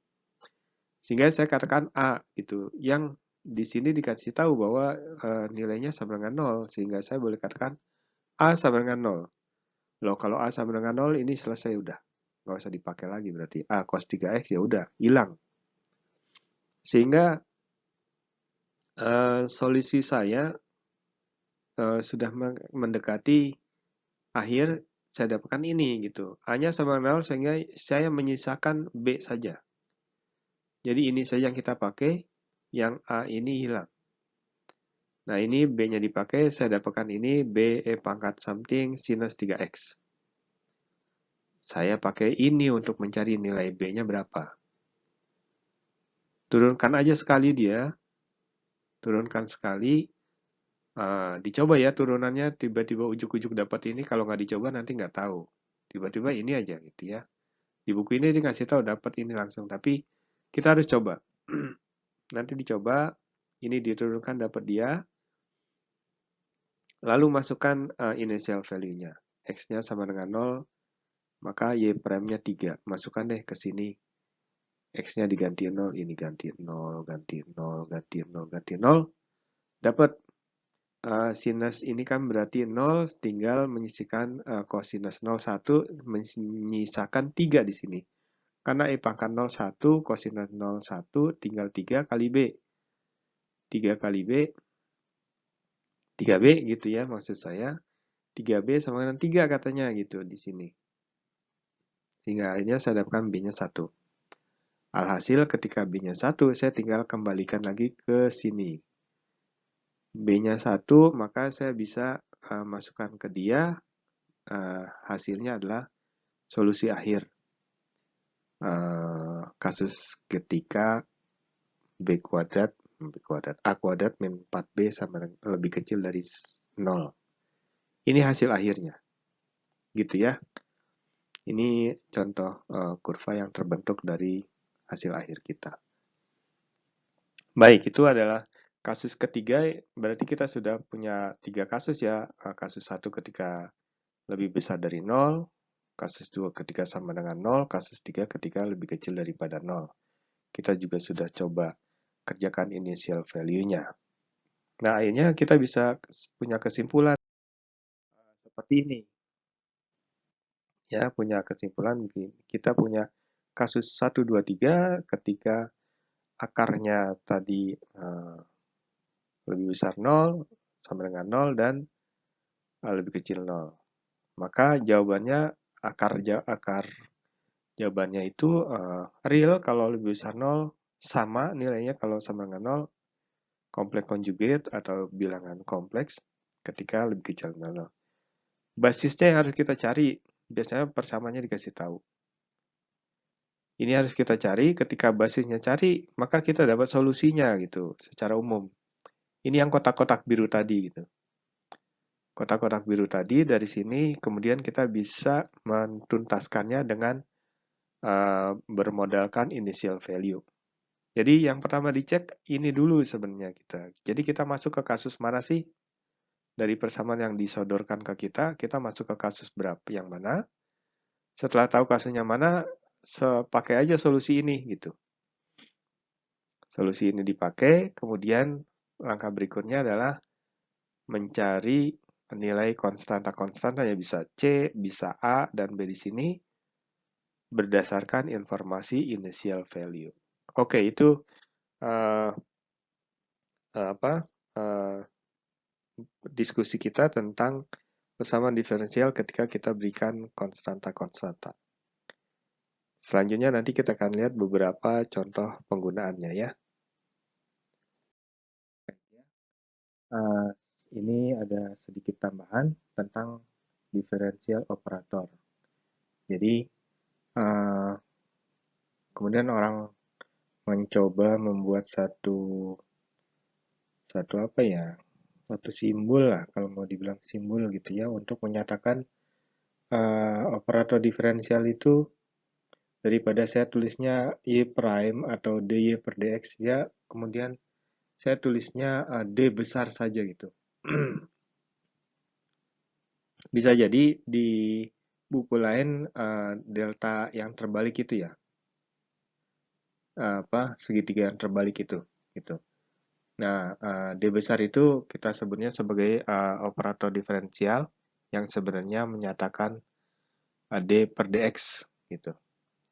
Sehingga saya katakan A, gitu. Yang di sini dikasih tahu bahwa nilainya sama dengan 0. Sehingga saya boleh katakan A sama dengan 0. Loh, kalau A sama dengan 0, ini selesai udah. Nggak usah dipakai lagi berarti. A cos 3X ya udah, hilang. Sehingga solusi saya sudah mendekati akhir. saya dapatkan ini gitu. A-nya sama 0 sehingga saya menyisakan B saja. Jadi ini saja yang kita pakai, yang A ini hilang. Nah, ini B-nya dipakai, saya dapatkan ini B pangkat something sinus 3X. Saya pakai ini untuk mencari nilai B-nya berapa. Turunkan aja sekali dia. Turunkan sekali. Dicoba ya turunannya, tiba-tiba ujuk-ujuk dapat ini. Kalau nggak dicoba nanti nggak tahu. Tiba-tiba ini aja gitu ya. Di buku ini dia ngasih tahu dapat ini langsung. Tapi kita harus coba. Nanti dicoba. Ini diturunkan dapat dia. Lalu masukkan initial value-nya. X-nya sama dengan 0, maka Y prime-nya 3. Masukkan deh ke sini. X-nya diganti 0, ini ganti 0, ganti 0, ganti 0, ganti 0. Dapat sinus ini kan berarti 0, tinggal menyisikan cosinus 01, menyisakan 3 di sini. Karena E pangkat 01, cosinus 01, tinggal 3 kali B. 3 kali B, 3B gitu ya maksud saya. 3B sama dengan 3 katanya gitu di sini. Sehingga akhirnya saya dapatkan B-nya 1. Alhasil ketika B-nya 1, saya tinggal kembalikan lagi ke sini. B-nya 1, maka saya bisa masukkan ke dia. Hasilnya adalah solusi akhir. Kasus ketika B kuadrat, A kuadrat min 4B sama lebih kecil dari 0. Ini hasil akhirnya. Gitu ya. Ini contoh kurva yang terbentuk dari hasil akhir kita. Baik, itu adalah kasus ketiga, berarti kita sudah punya 3 kasus ya. Kasus 1 ketika lebih besar dari 0, kasus 2 ketika sama dengan 0, kasus 3 ketika lebih kecil daripada 0. Kita juga sudah coba kerjakan initial value-nya. Nah, akhirnya kita bisa punya kesimpulan seperti ini. Ya, punya kesimpulan kita punya kasus 1, 2, 3 ketika akarnya tadi lebih besar 0, sama dengan 0, dan lebih kecil 0. Maka jawabannya, akar jawabannya itu real kalau lebih besar 0, sama nilainya kalau sama dengan 0, kompleks conjugate atau bilangan kompleks ketika lebih kecil dari 0. Basisnya yang harus kita cari, biasanya persamaannya dikasih tahu. Ini harus kita cari, ketika basisnya cari, maka kita dapat solusinya gitu, secara umum. Ini yang kotak-kotak biru tadi gitu. Kotak-kotak biru tadi dari sini, kemudian kita bisa mentuntaskannya dengan bermodalkan initial value. Jadi yang pertama dicek ini dulu sebenarnya kita. Jadi kita masuk ke kasus mana sih? Dari persamaan yang disodorkan ke kita masuk ke kasus berapa yang mana. Setelah tahu kasusnya mana, pakai aja solusi ini gitu. Solusi ini dipakai, kemudian langkah berikutnya adalah mencari nilai konstanta-konstanta ya bisa C, bisa A, dan B di sini berdasarkan informasi initial value. Oke, itu diskusi kita tentang persamaan diferensial ketika kita berikan konstanta-konstanta. Selanjutnya nanti kita akan lihat beberapa contoh penggunaannya ya. Ini ada sedikit tambahan tentang diferensial operator. Jadi kemudian orang mencoba membuat satu apa ya, satu simbol lah kalau mau dibilang simbol gitu ya untuk menyatakan operator diferensial itu daripada saya tulisnya y prime atau dy per dx ya kemudian saya tulisnya d besar saja gitu. Bisa jadi di buku lain delta yang terbalik itu ya, segitiga yang terbalik itu gitu. Nah, D besar itu kita sebutnya sebagai operator diferensial yang sebenarnya menyatakan D per dx gitu.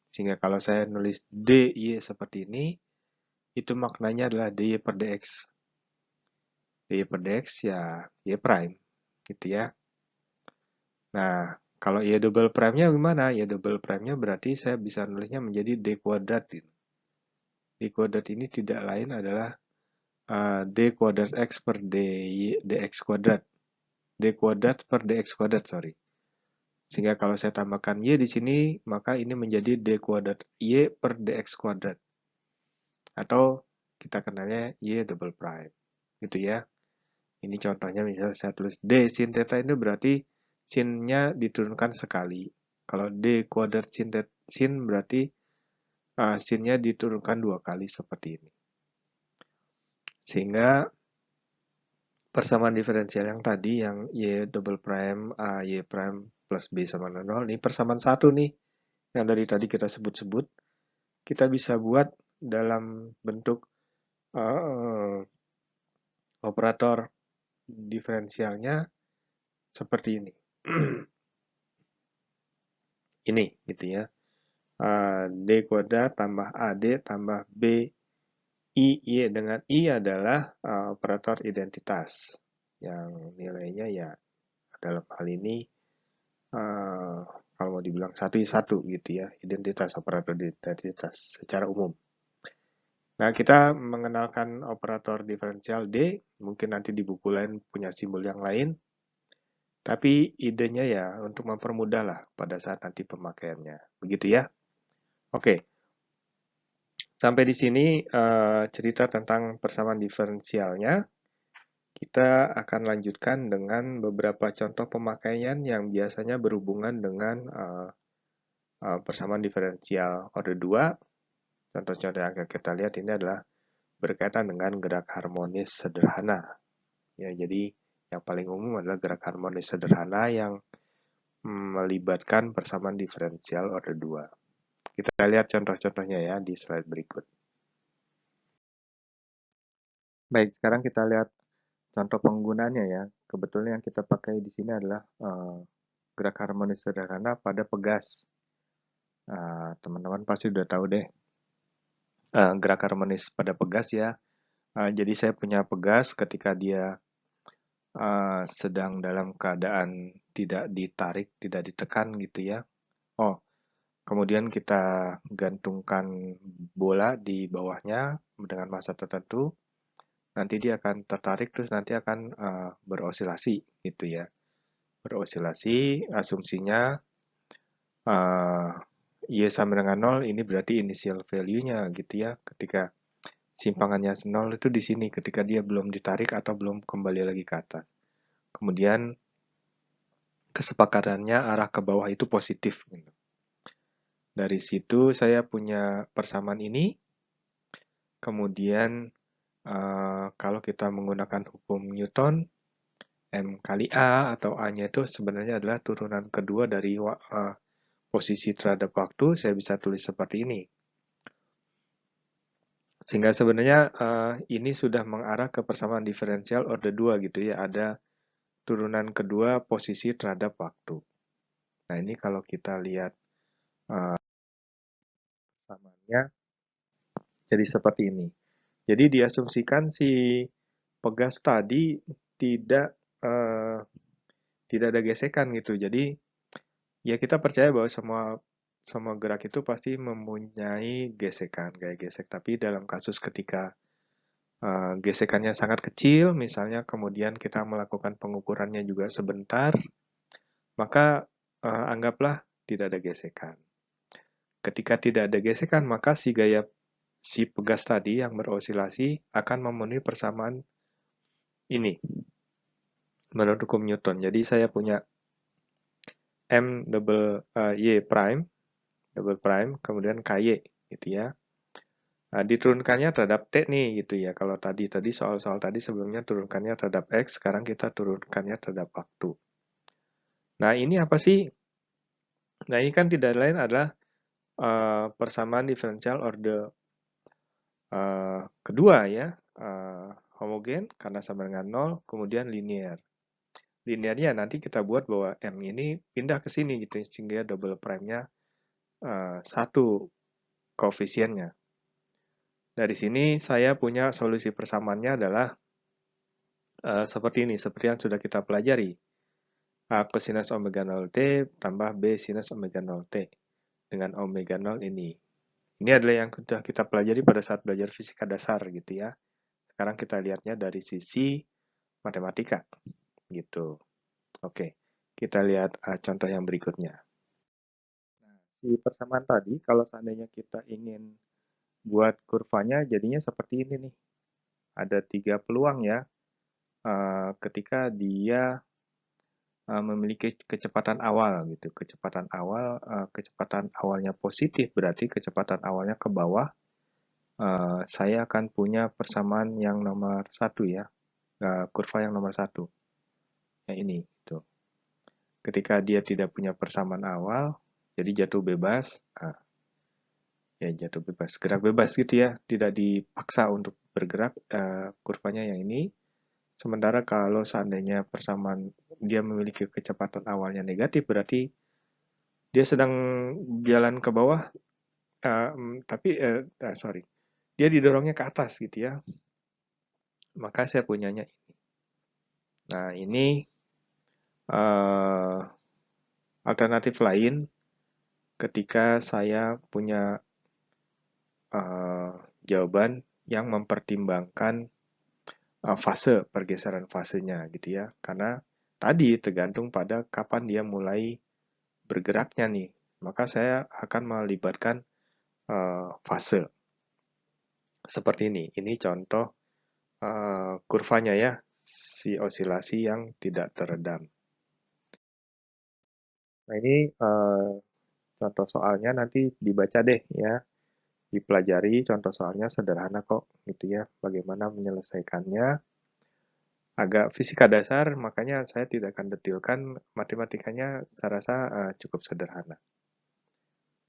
Sehingga kalau saya nulis dy seperti ini, itu maknanya adalah dy per dx. Dy per dx ya y prime gitu ya. Nah, kalau Y double prime-nya gimana? Y double prime-nya berarti saya bisa nulisnya menjadi D kuadrat. D kuadrat ini tidak lain adalah D kuadrat X per dx kuadrat. D kuadrat per dx kuadrat, sorry. Sehingga kalau saya tambahkan Y di sini, maka ini menjadi D kuadrat Y per dx kuadrat. Atau kita kenalnya Y double prime. Gitu ya. Ini contohnya misalnya saya tulis D sin theta ini berarti sin-nya diturunkan sekali. Kalau D kuadrat sin berarti sin-nya diturunkan 2 kali seperti ini. Sehingga persamaan diferensial yang tadi, yang Y double prime, Y prime plus B sama 0, ini persamaan satu nih, yang dari tadi kita sebut-sebut, kita bisa buat dalam bentuk operator diferensialnya seperti ini. Ini, gitu ya. D kuadrat tambah AD tambah B I dengan I adalah operator identitas yang nilainya ya dalam hal ini kalau mau dibilang 1 gitu ya, identitas, operator identitas secara umum. Nah, kita mengenalkan operator diferensial D, mungkin nanti di buku lain punya simbol yang lain, tapi idenya ya untuk mempermudah lah pada saat nanti pemakaiannya. Begitu ya. Oke. Sampai di sini cerita tentang persamaan diferensialnya. Kita akan lanjutkan dengan beberapa contoh pemakaian yang biasanya berhubungan dengan persamaan diferensial order 2. Contoh-contoh yang akan kita lihat ini adalah berkaitan dengan gerak harmonis sederhana. Ya, jadi yang paling umum adalah gerak harmonis sederhana yang melibatkan persamaan diferensial order 2. Kita lihat contoh-contohnya ya di slide berikut. Baik, sekarang kita lihat contoh penggunaannya ya. Kebetulan yang kita pakai di sini adalah gerak harmonis sederhana pada pegas. Teman-teman pasti udah tahu deh gerak harmonis pada pegas ya. Jadi saya punya pegas ketika dia sedang dalam keadaan tidak ditarik, tidak ditekan gitu ya. Oh, kemudian kita gantungkan bola di bawahnya dengan massa tertentu. Nanti dia akan tertarik terus nanti akan berosilasi gitu ya. Berosilasi, asumsinya Y sama dengan 0 ini berarti initial value-nya gitu ya. Ketika simpangannya 0 itu di sini ketika dia belum ditarik atau belum kembali lagi ke atas. Kemudian kesepakatannya arah ke bawah itu positif. Dari situ saya punya persamaan ini. Kemudian kalau kita menggunakan hukum Newton, M kali A atau A-nya itu sebenarnya adalah turunan kedua dari posisi terhadap waktu. Saya bisa tulis seperti ini. Sehingga sebenarnya ini sudah mengarah ke persamaan diferensial order 2 gitu ya. Ada turunan kedua posisi terhadap waktu. Nah, ini kalau kita lihat persamaannya jadi seperti ini. Jadi diasumsikan si pegas tadi tidak ada gesekan gitu. Jadi ya kita percaya bahwa semua gerak itu pasti mempunyai gesekan, kayak gesek. Tapi dalam kasus ketika gesekannya sangat kecil, misalnya kemudian kita melakukan pengukurannya juga sebentar, maka anggaplah tidak ada gesekan. Ketika tidak ada gesekan, maka si pegas tadi yang berosilasi akan memenuhi persamaan ini menurut hukum Newton. Jadi saya punya M double Y prime, kemudian KY gitu ya. Nah, diturunkannya terhadap T nih gitu ya. Kalau tadi soal-soal tadi sebelumnya turunkannya terhadap X, sekarang kita turunkannya terhadap waktu. Nah, ini apa sih? Nah, ini kan tidak lain adalah persamaan diferensial order kedua ya. Homogen karena sama dengan 0, kemudian linear. Linearnya nanti kita buat bahwa M ini pindah ke sini gitu, sehingga double prime-nya 1 koefisiennya. Dari sini saya punya solusi persamaannya adalah seperti ini, seperti yang sudah kita pelajari. A cosinus omega 0T tambah B sinus omega 0T dengan omega 0 ini. Ini adalah yang sudah kita pelajari pada saat belajar fisika dasar gitu ya. Sekarang kita lihatnya dari sisi matematika gitu. Oke, kita lihat contoh yang berikutnya. Nah, si persamaan tadi kalau seandainya kita ingin buat kurvanya jadinya seperti ini nih. Ada 3 peluang ya. Ketika dia memiliki kecepatan awal gitu. Kecepatan awalnya positif berarti kecepatan awalnya ke bawah. Saya akan punya persamaan yang nomor 1 ya, kurva yang nomor 1. Yang ini gitu. Ketika dia tidak punya persamaan awal, jadi jatuh bebas. Ya jatuh bebas, gerak bebas gitu ya, tidak dipaksa untuk bergerak. Kurvanya yang ini. Sementara kalau seandainya persamaan dia memiliki kecepatan awalnya negatif, berarti dia sedang jalan ke bawah, sorry, dia didorongnya ke atas gitu ya. Maka saya punyanya ini. Nah ini alternatif lain ketika saya punya jawaban yang mempertimbangkan fase pergeseran fasenya gitu ya. Karena tadi tergantung pada kapan dia mulai bergeraknya nih. Maka saya akan melibatkan fase. Seperti ini. Ini contoh kurvanya ya, si osilasi yang tidak teredam. Nah ini contoh soalnya nanti dibaca deh ya, dipelajari. Contoh soalnya sederhana kok gitu ya, bagaimana menyelesaikannya. Agak fisika dasar, makanya saya tidak akan detilkan. Matematikanya saya rasa cukup sederhana.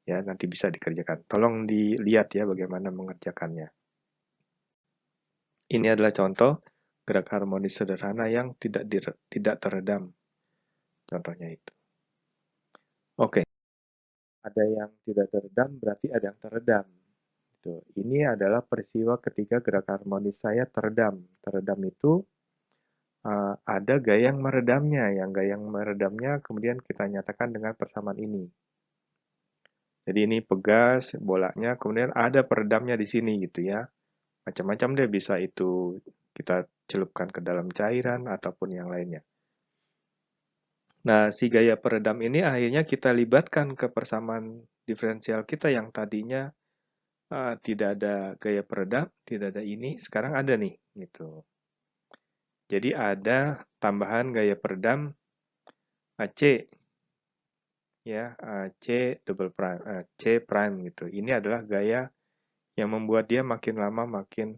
Ya, nanti bisa dikerjakan. Tolong dilihat ya bagaimana mengerjakannya. Ini adalah contoh gerak harmonis sederhana yang tidak teredam. Contohnya itu. Oke, ada yang tidak teredam berarti ada yang teredam. Ini adalah peristiwa ketika gerak harmonis saya teredam. Teredam itu ada gaya yang meredamnya. Yang gaya yang meredamnya kemudian kita nyatakan dengan persamaan ini. Jadi ini pegas bolanya, kemudian ada peredamnya di sini gitu ya. Macam-macam deh, bisa itu kita celupkan ke dalam cairan ataupun yang lainnya. Nah, si gaya peredam ini akhirnya kita libatkan ke persamaan diferensial kita yang tadinya tidak ada gaya peredam, tidak ada ini, sekarang ada nih gitu. Jadi ada tambahan gaya peredam C ya, C double prime, C prime gitu. Ini adalah gaya yang membuat dia makin lama makin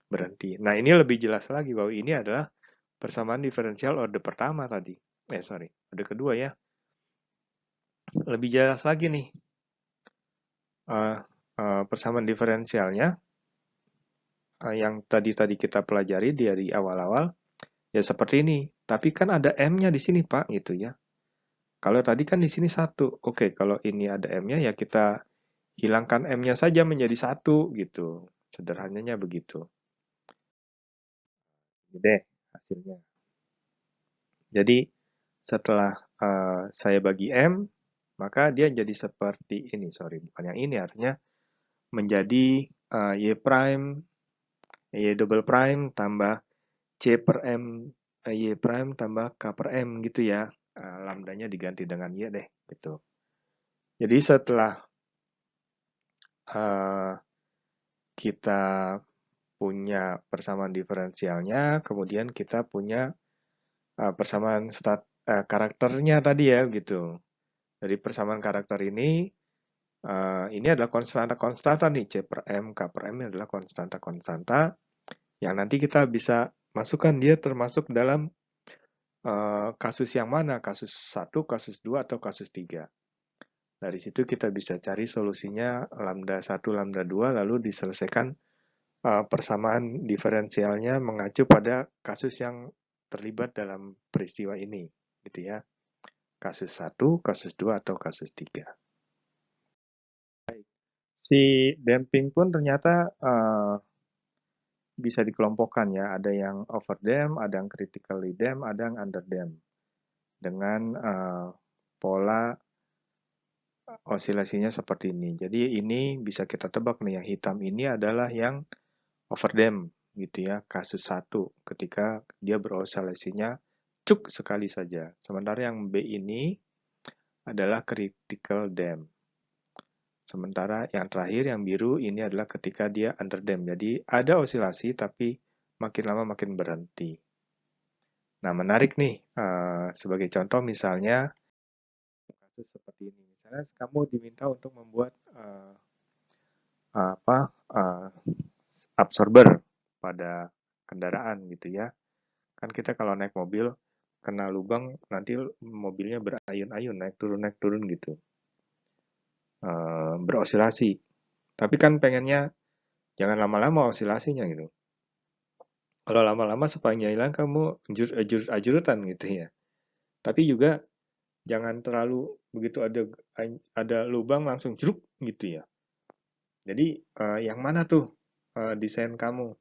berhenti. Nah, ini lebih jelas lagi bahwa ini adalah persamaan diferensial orde pertama tadi. Orde kedua ya. Lebih jelas lagi nih. Persamaan diferensialnya yang tadi kita pelajari dari awal-awal ya seperti ini. Tapi kan ada M-nya di sini, Pak, gitu ya. Kalau tadi kan di sini 1. Oke, kalau ini ada M-nya ya kita hilangkan M-nya saja menjadi 1 gitu. Sederhananya begitu. Ini deh hasilnya. Jadi setelah saya bagi M, maka dia jadi seperti ini. Bukan yang ini, artinya menjadi Y prime, Y double prime tambah C per M, Y prime tambah K per M gitu ya. Lambdanya diganti dengan Y deh gitu. Jadi setelah kita punya persamaan diferensialnya, kemudian kita punya persamaan karakternya tadi ya gitu. Dari persamaan karakter ini adalah konstanta nih, C per M, K per M adalah konstanta yang nanti kita bisa masukkan dia termasuk dalam kasus yang mana, kasus 1, kasus 2, atau kasus 3. Dari situ kita bisa cari solusinya lambda 1, lambda 2, lalu diselesaikan persamaan diferensialnya mengacu pada kasus yang terlibat dalam peristiwa ini, gitu ya. Kasus 1, kasus 2, atau kasus 3. Si damping pun ternyata bisa dikelompokkan ya. Ada yang overdamp, ada yang critically damp, ada yang underdamp. dengan pola osilasinya seperti ini. Jadi ini bisa kita tebak nih, yang hitam ini adalah yang overdamp gitu ya, kasus 1 ketika dia beroscillasinya cuk sekali saja. Sementara yang B ini adalah critical damp. Sementara yang terakhir yang biru ini adalah ketika dia underdamp. Jadi ada osilasi tapi makin lama makin berhenti. Nah, menarik nih, sebagai contoh misalnya kasus seperti ini. Misalnya kamu diminta untuk membuat absorber pada kendaraan gitu ya. Kan kita kalau naik mobil kena lubang nanti mobilnya berayun-ayun naik turun gitu, berosilasi. Tapi kan pengennya jangan lama-lama osilasinya gitu. Kalau lama-lama sepanjang hilang kamu ajur-ajurutan gitu ya. Tapi juga jangan terlalu begitu ada lubang langsung jeruk gitu ya. Jadi yang mana tuh desain kamu?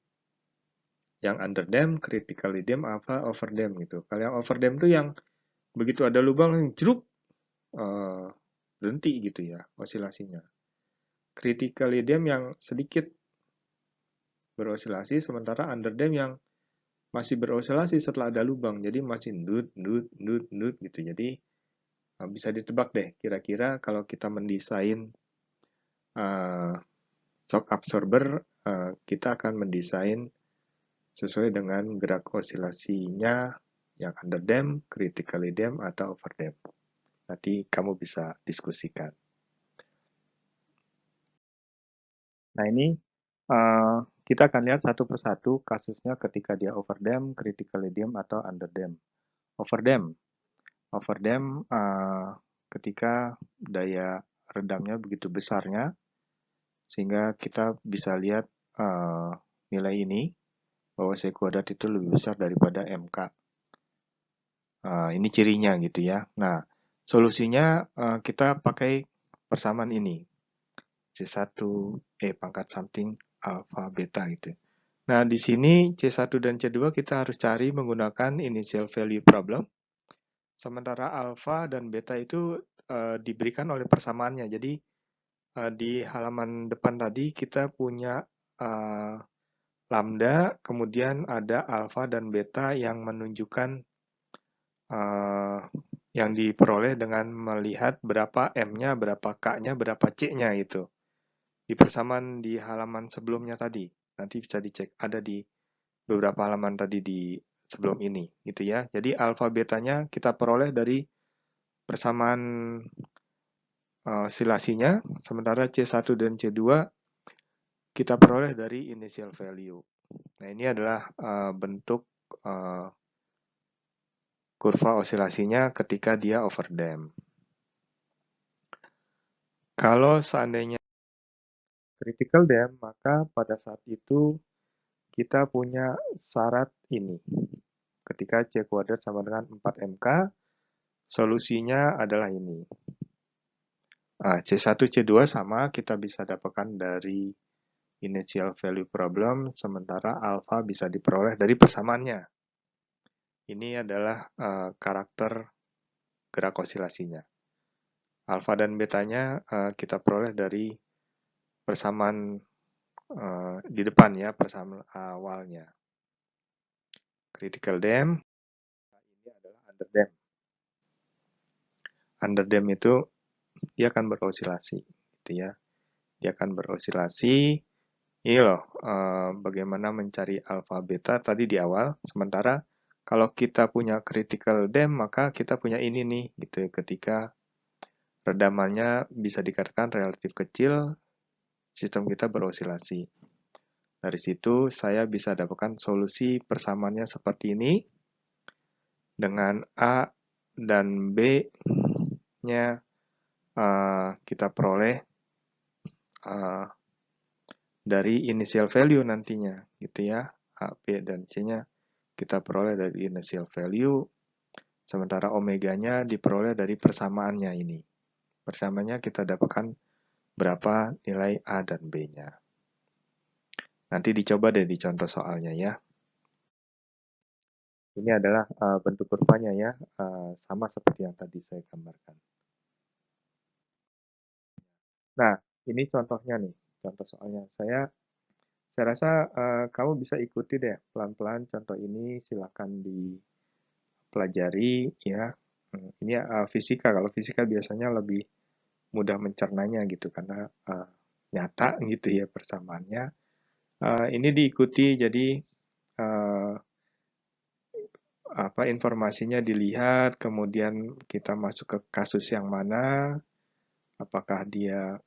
Yang underdamp, critically damp, apa overdamp gitu. Kalau yang overdamp tuh yang begitu ada lubang langsung jeruk berhenti gitu ya osilasinya. Critically damp yang sedikit berosilasi, sementara underdamp yang masih berosilasi setelah ada lubang, jadi masih ndut gitu. Jadi bisa ditebak deh kira-kira kalau kita mendesain shock absorber, kita akan mendesain sesuai dengan gerak osilasinya yang underdamp, critically damp, atau overdamp. Nanti kamu bisa diskusikan. Nah ini kita akan lihat satu persatu kasusnya ketika dia overdamp, critically damp, atau underdamp. Overdamp ketika daya redamnya begitu besarnya, sehingga kita bisa lihat nilai ini, bahwa C kuadrat itu lebih besar daripada MK. Ini cirinya gitu ya. Nah, solusinya kita pakai persamaan ini. C1 pangkat samping alfa beta gitu. Nah, di sini C1 dan C2 kita harus cari menggunakan initial value problem. Sementara alfa dan beta itu diberikan oleh persamaannya. Jadi di halaman depan tadi kita punya lambda, kemudian ada alfa dan beta yang menunjukkan yang diperoleh dengan melihat berapa M-nya, berapa K-nya, berapa C-nya itu. Di persamaan di halaman sebelumnya tadi. Nanti bisa dicek, ada di beberapa halaman tadi di sebelum ini gitu ya. Jadi alfa betanya kita peroleh dari persamaan osilasinya, sementara C1 dan C2 kita peroleh dari initial value. Nah, ini adalah bentuk kurva osilasinya ketika dia overdamp. Kalau seandainya critical damp, maka pada saat itu kita punya syarat ini. Ketika C kuadrat sama dengan 4MK, solusinya adalah ini. C1, C2 sama, kita bisa dapatkan dari initial value problem, sementara alpha bisa diperoleh dari persamaannya. Ini adalah karakter gerak osilasinya. Alpha dan betanya kita peroleh dari persamaan di depan ya, persamaan awalnya. Critical damp, ini adalah underdamp. Underdamp itu dia akan berosilasi, gitu ya. Dia akan berosilasi. Ini loh, bagaimana mencari alfa beta tadi di awal. Sementara kalau kita punya critical damp, maka kita punya ini nih, gitu ya. Ketika redamannya bisa dikatakan relatif kecil, sistem kita berosilasi. Dari situ saya bisa dapatkan solusi persamaannya seperti ini. Dengan A dan B-nya kita peroleh dari initial value nantinya, gitu ya. A, B, dan C-nya kita peroleh dari initial value, sementara omeganya diperoleh dari persamaannya ini. Persamaannya kita dapatkan berapa nilai A dan B-nya. Nanti dicoba deh di contoh soalnya ya. Ini adalah bentuk kurvanya ya, sama seperti yang tadi saya gambarkan. Nah, ini contohnya nih, contoh soalnya. Saya rasa kamu bisa ikuti deh pelan-pelan contoh ini, silakan dipelajari ya. Ini fisika, kalau fisika biasanya lebih mudah mencernanya gitu karena nyata gitu ya persamaannya. Ini diikuti jadi uh, apa informasinya dilihat, kemudian kita masuk ke kasus yang mana, apakah dia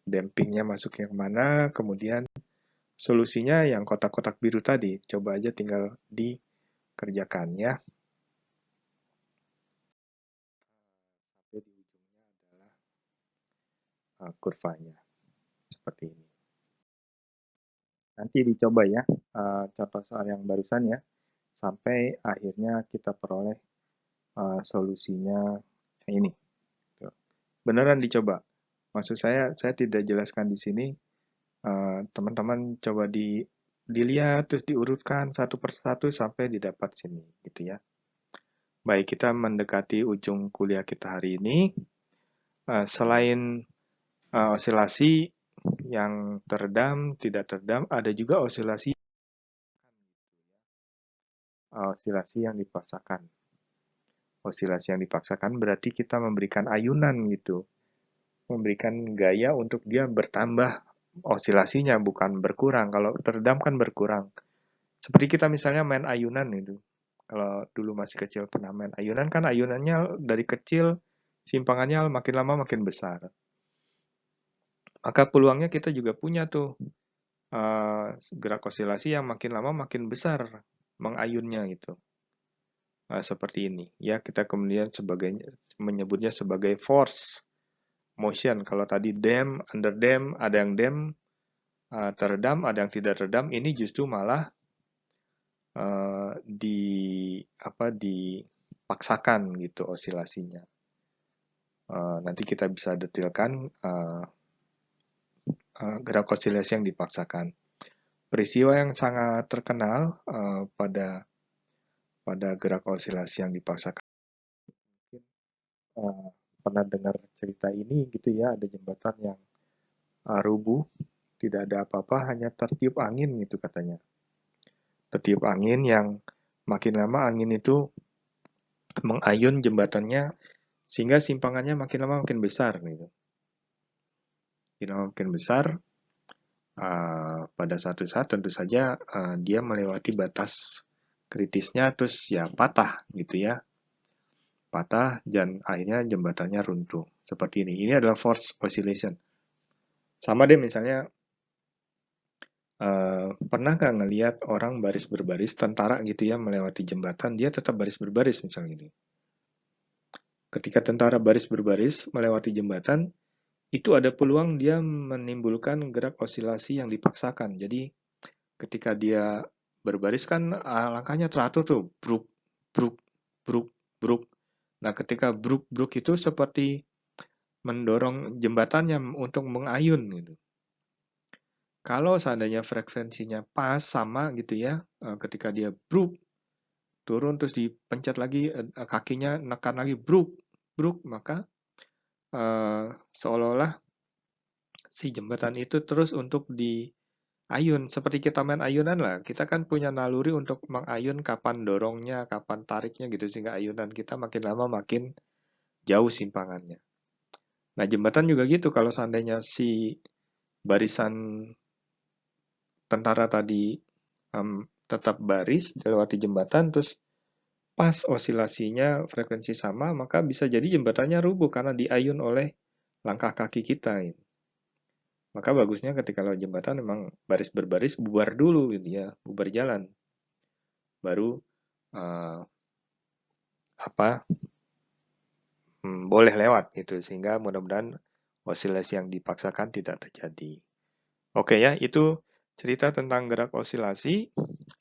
dampingnya masuk yang mana, kemudian solusinya yang kotak-kotak biru tadi. Coba aja tinggal dikerjakan ya. Sampai di ujungnya adalah kurvanya seperti ini. Nanti dicoba ya contoh soal yang barusan ya, sampai akhirnya kita peroleh solusinya yang ini. Beneran dicoba. Maksud saya tidak jelaskan di sini. Teman-teman coba dilihat terus diurutkan satu persatu sampai didapat sini, gitu ya. Baik, kita mendekati ujung kuliah kita hari ini. Selain osilasi yang teredam, tidak teredam, ada juga osilasi yang dipaksakan. Osilasi yang dipaksakan berarti kita memberikan ayunan gitu. Memberikan gaya untuk dia bertambah osilasinya, bukan berkurang. Kalau teredam kan berkurang. Seperti kita misalnya main ayunan itu. Kalau dulu masih kecil pernah main ayunan, kan ayunannya dari kecil, simpangannya makin lama makin besar. Maka peluangnya kita juga punya tuh gerak osilasi yang makin lama makin besar mengayunnya gitu. Seperti ini. Ya, kita kemudian menyebutnya sebagai force motion. Kalau tadi dam, under dam, ada yang dam, teredam, ada yang tidak teredam. Ini justru malah dipaksakan gitu osilasinya. Nanti kita bisa detailkan gerak osilasi yang dipaksakan. Peristiwa yang sangat terkenal pada gerak osilasi yang dipaksakan. Mungkin pernah dengar cerita ini gitu ya, ada jembatan yang rubuh, tidak ada apa-apa, hanya tertiup angin gitu katanya. Tertiup angin yang makin lama angin itu mengayun jembatannya sehingga simpangannya makin lama makin besar gitu. Makin lama makin besar, pada satu saat tentu saja dia melewati batas kritisnya terus ya patah gitu ya. Patah dan akhirnya jembatannya runtuh. Seperti ini. Ini adalah force oscillation. Sama deh misalnya pernah nggak ngelihat orang baris berbaris tentara gitu ya melewati jembatan dia tetap baris berbaris misalnya gitu. Ketika tentara baris berbaris melewati jembatan itu ada peluang dia menimbulkan gerak osilasi yang dipaksakan. Jadi ketika dia berbaris kan langkahnya teratur tuh, bruk, bruk, bruk, bruk. Nah, ketika bruk, bruk itu seperti mendorong jembatannya untuk mengayun gitu. Kalau seandainya frekuensinya pas sama gitu ya, ketika dia bruk turun terus dipencet lagi kakinya nekan lagi bruk, bruk, maka seolah-olah si jembatan itu terus untuk diayun. Seperti kita main ayunan lah. Kita kan punya naluri untuk mengayun kapan dorongnya, kapan tariknya gitu. Sehingga ayunan kita makin lama makin jauh simpangannya. Nah jembatan juga gitu. Kalau seandainya si barisan tentara tadi tetap baris lewati jembatan, terus pas osilasinya frekuensi sama, maka bisa jadi jembatannya rubuh karena diayun oleh langkah kaki kita. Maka bagusnya ketika lewat jembatan memang baris berbaris bubar dulu gitu ya, bubar jalan. Baru boleh lewat gitu sehingga mudah-mudahan osilasi yang dipaksakan tidak terjadi. Oke ya, itu cerita tentang gerak osilasi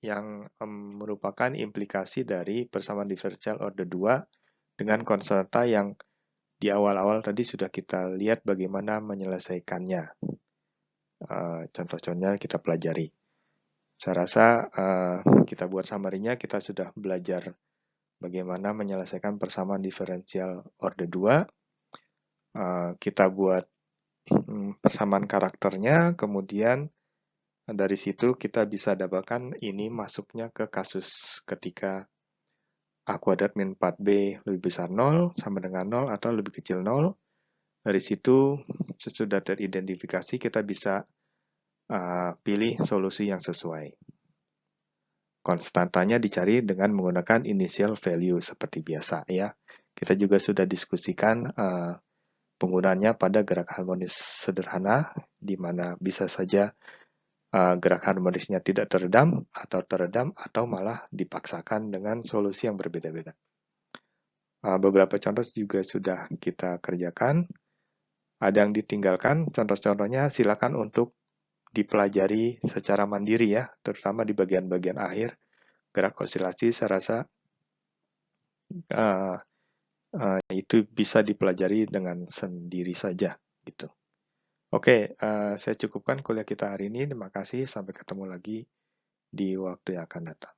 yang merupakan implikasi dari persamaan diferensial order 2 dengan konstanta yang di awal-awal tadi sudah kita lihat bagaimana menyelesaikannya. Contoh-contohnya kita pelajari. Saya rasa kita buat summary-nya, kita sudah belajar bagaimana menyelesaikan persamaan diferensial order 2. Kita buat persamaan karakternya, kemudian dari situ kita bisa dapatkan ini masuknya ke kasus ketika A kuadrat min 4B lebih besar 0, sama dengan 0, atau lebih kecil 0. Dari situ, sesudah teridentifikasi, kita bisa pilih solusi yang sesuai. Konstantanya dicari dengan menggunakan initial value seperti biasa ya. Kita juga sudah diskusikan penggunaannya pada gerak harmonis sederhana, di mana bisa saja gerak harmonisnya tidak teredam, atau malah dipaksakan dengan solusi yang berbeda-beda. Beberapa contoh juga sudah kita kerjakan. Ada yang ditinggalkan, contoh-contohnya silakan untuk dipelajari secara mandiri ya, terutama di bagian-bagian akhir. Gerak osilasi saya rasa itu bisa dipelajari dengan sendiri saja gitu. Oke, saya cukupkan kuliah kita hari ini. Terima kasih, sampai ketemu lagi di waktu yang akan datang.